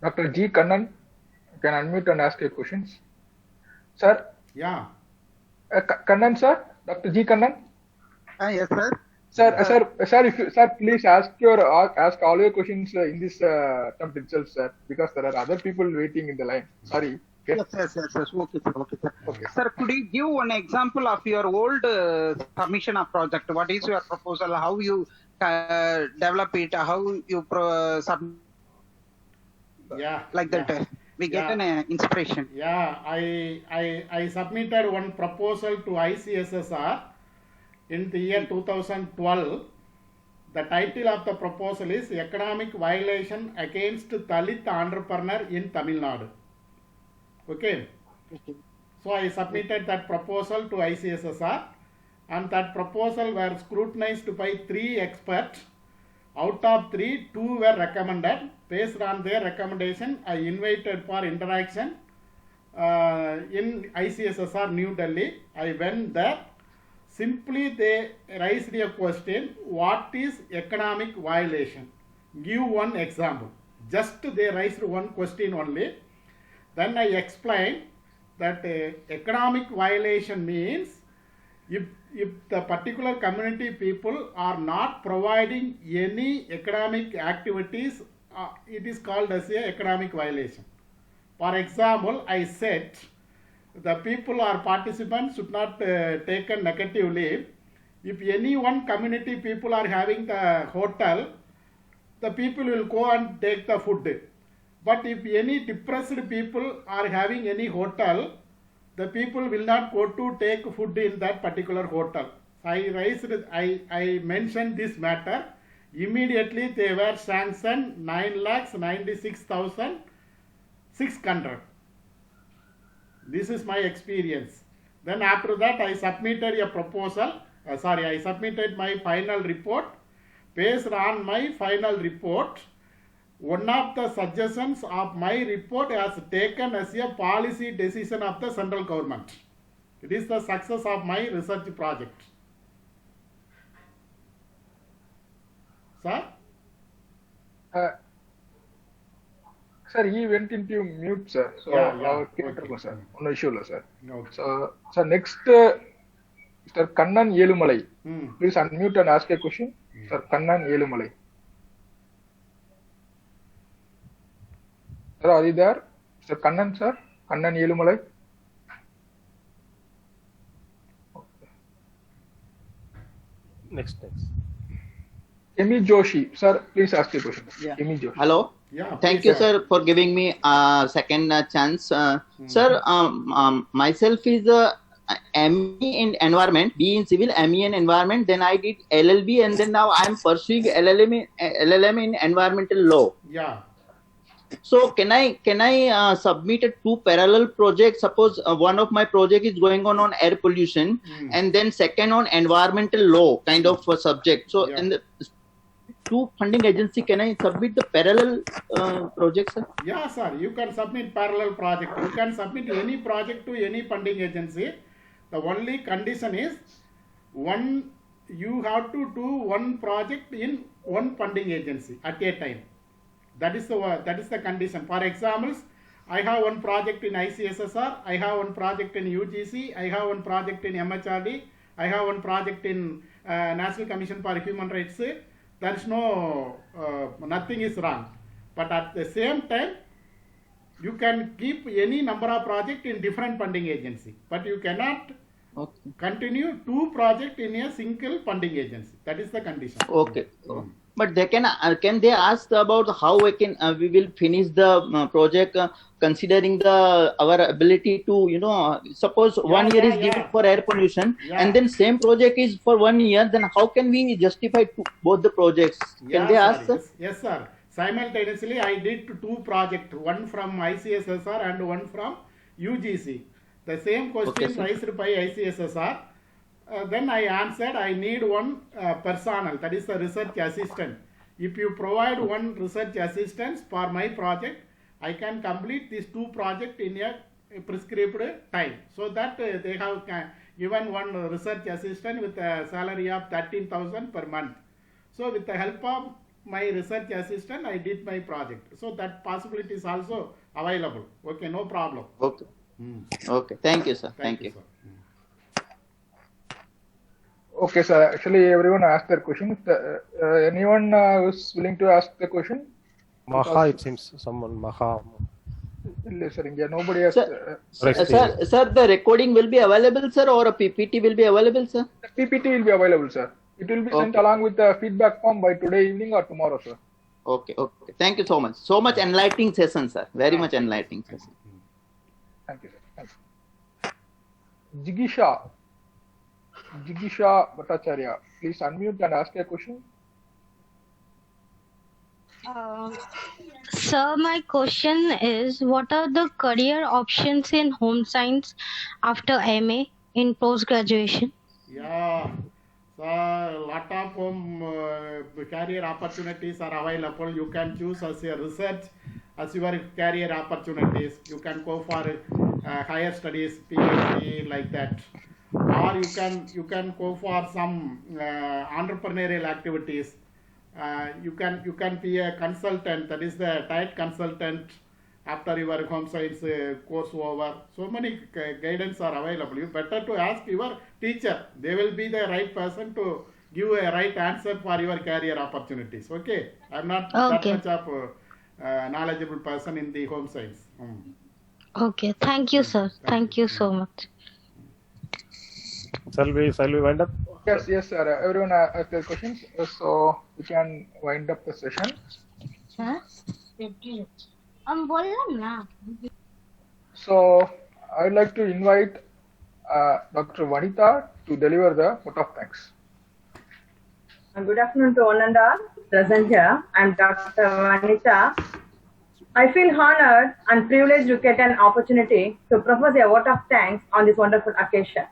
Dr. G. Kannan, you can unmute and ask your questions. Sir? Yeah. Kannan, sir? Dr. G. Kannan? Yes, sir. Sir, please ask all your questions in this attempt itself, sir, because there are other people waiting in the line. Sorry. Okay. Yes. Okay, sir. Okay. Sir, could you give one example of your old submission of project? What is your proposal? How you develop it? How you submit? Yeah. Like that. We get an inspiration. Yeah, I submitted one proposal to ICSSR in the year 2012. The title of the proposal is Economic Violation Against Dalit Entrepreneur in Tamil Nadu. Okay. So I submitted that proposal to ICSSR, and that proposal were scrutinized by 3 experts. Out of 3, 2 were recommended. Based on their recommendation, I invited for interaction in ICSSR New Delhi. I went there. Simply they raised a question, what is economic violation? Give one example. Just they raised one question only. Then I explained that economic violation means if the particular community people are not providing any economic activities, it is called as a economic violation. For example, I said the people or participants should not taken negatively. If any one community people are having the hotel, the people will go and take the food. But if any depressed people are having any hotel, the people will not go to take food in that particular hotel. I mentioned this matter. Immediately they were sanctioned 9,96,600. This is my experience. Then after that I submitted a proposal. I submitted my final report. Based on my final report, one of the suggestions of my report has taken as a policy decision of the central government. It is the success of my research project. Sir? Sir, he went into mute, sir. So, okay. Sir. No issue, sir. Okay. So, next, Mr. Kannan Yelumalai. Please unmute and ask a question. Sir, Kannan Yelumalai. Sir, are you there? Mr. Kannan, sir? Kannan Yelumalai? Next. Emi Joshi. Sir, please ask your question. Yeah. Emi Joshi. Hello. Yeah, Thank you, sir, for giving me a second chance. Sir, myself is ME in environment, B in civil, ME in environment. Then I did LLB, and then now I am pursuing LLM in environmental law. Yeah. So can I submit 2 parallel projects? Suppose one of my project is going on air pollution, and then second on environmental law kind of subject. So in the 2 funding agency, can I submit the parallel projects, sir? Yeah, sir. You can submit parallel project. You can submit any project to any funding agency. The only condition is you have to do one project in one funding agency at a time. That is the condition. For examples, I have one project in ICSSR, I have one project in UGC, I have one project in MHRD, I have one project in National Commission for Human Rights. There is nothing is wrong. But at the same time, you can keep any number of projects in different funding agency. But you cannot continue 2 projects in a single funding agency. That is the condition. Okay. but they can they ask about how we will finish the project considering our ability to suppose 1 year is given for air pollution and then same project is for 1 year, then how can we justify both the projects? Can they ask, sir? Yes, sir. Simultaneously I did 2 projects, one from ICSSR and one from UGC. The same question raised by ICSSR. Then I answered, I need one personnel, that is the research assistant. If you provide one research assistant for my project, I can complete these 2 projects in a prescribed time. So that they have given one research assistant with a salary of 13,000 per month. So with the help of my research assistant, I did my project. So that possibility is also available. Okay, no problem. Okay. Okay. Thank you, sir. Thank you. Sir. Okay, sir. Actually, everyone asked their question. Anyone who's willing to ask the question? Maha, it seems someone Maha. Nobody has. Sir, the recording will be available, sir, or a PPT will be available, sir? The PPT will be available, sir. It will be sent along with the feedback form by today evening or tomorrow, sir. Okay. Okay. Thank you so much. So much enlightening session, sir. Very much enlightening session. Thank you, sir. Thank you. Jigisha Bhattacharya, please unmute and ask a question. Sir, my question is, what are the career options in home science after MA in post-graduation? Yeah, so a lot of home career opportunities are available. You can choose as a research as your career opportunities. You can go for higher studies, PhD, like that. Or you can go for some entrepreneurial activities. You can be a consultant, that is the diet consultant after your home science course over. So many guidance are available. You better to ask your teacher. They will be the right person to give a right answer for your career opportunities. Okay, I'm not that much of a knowledgeable person in the home science. Okay, thank you, sir. Thank you so much. Shall we wind up? Yes, sir. Everyone asked their questions, so we can wind up the session. So I would like to invite Dr. Vanitha to deliver the vote of thanks. Good afternoon to all and all present here. I'm Dr. Vanitha. I feel honored and privileged to get an opportunity to profess a vote of thanks on this wonderful occasion.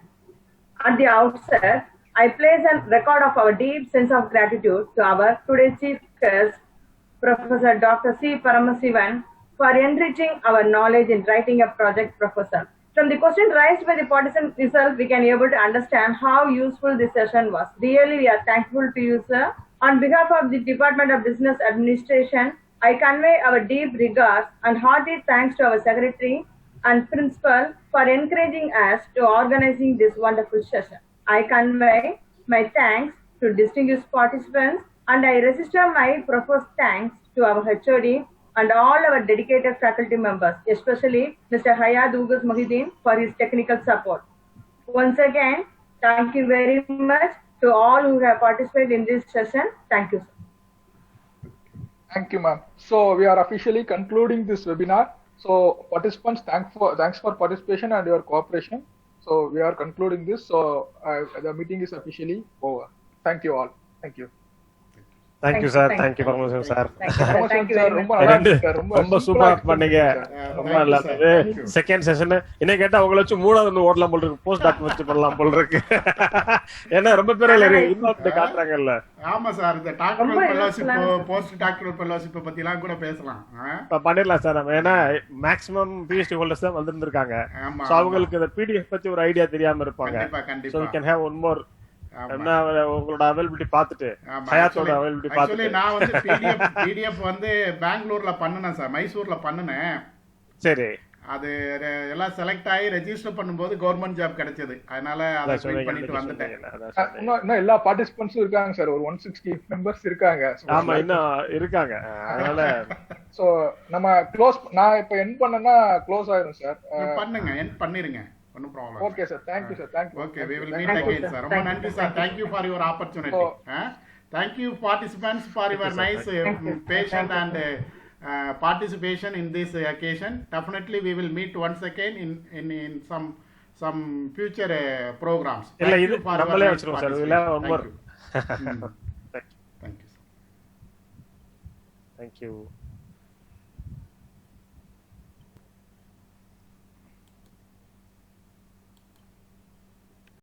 At the outset, I place a record of our deep sense of gratitude to our today's chief guest, Professor Dr. C. Paramasivan, for enriching our knowledge in writing a project proposal. From the question raised by the participant itself, we can be able to understand how useful this session was. Really, we are thankful to you, sir. On behalf of the Department of Business Administration, I convey our deep regards and hearty thanks to our secretary and principal for encouraging us to organizing this wonderful session. I convey my thanks to distinguished participants, and I register my profused thanks to our HOD and all our dedicated faculty members, especially Mr. Hayat Ugus Mohideen for his technical support. Once again, thank you very much to all who have participated in this session. Thank you, sir. Thank you, ma'am. So we are officially concluding this webinar. So participants, thanks for participation and your cooperation. So we are concluding this. So the meeting is officially over. Thank you all. Thank you. Thank you, sir. Thank you, Paramasivan sir. ரொம்ப சூப்பரா பண்ணீங்க. ரொம்ப நல்லா இருந்தது. Second session என்ன கேட்டா உங்களை வச்சு மூணாவது ஓடலாம் போல இருக்கு. போஸ்ட் டாக் வச்சு பண்ணலாம் போல இருக்கு. ஏன்னா ரொம்ப பேர் இன்னொரு காட்டுறாங்கல்ல. ஆமா சார், இந்த doctoral fellowship, post doctoral fellowship பத்தி எல்லாம் கூட பேசலாம். பண்ணிடலாம் சார். நம்ம ஏன்னா மேக்ஸிமம் PhD ஹோல்டர்ஸ் தான் வந்திருக்காங்க. சோ அவங்களுக்கு இந்த PDF பத்தி ஒரு ஐடியா தெரியாம இருப்பாங்க. So we can have one more உங்களோட அவைலபிலிட்டி பார்த்துட்டு ஹயாத்தோட அவைலபிலிட்டி பார்த்துட்டு நான் வந்து PDF வந்து பெங்களூர்ல பண்ணனேன் சார், மைசூர்ல பண்ணனேன். சரி, அது எல்லாம் செலக்ட் ஆகி ரெஜிஸ்டர் பண்ணும்போது கவர்மெண்ட் ஜாப் கிடைச்சது. அதனால அதை க்ளிக் பண்ணிட்டு வந்துட்டேன். இன்னும் எல்லா பார்ட்டிசிபென்ட்ஸும் இருக்காங்க சார், ஒரு 160 மெம்பர்ஸ் இருக்காங்க. ஆமா, இன்னும் இருக்காங்க. அதனால சோ நம்ம க்ளோஸ், நான் இப்ப எண்ட் பண்ணனா க்ளோஸ் ஆயிடும் சார். பண்ணுங்க, எண்ட் பண்ணிருங்க. No problem. Okay, sir. Thank you, sir. Thank you. Okay, we will meet again, sir. ரொம்ப நன்றி sir. Thank you for your opportunity. Thank you, participants, for your nice patience and participation in this occasion. Definitely, we will meet once again in some future programs. Thank you for your nice participation. Thank you. Thank you.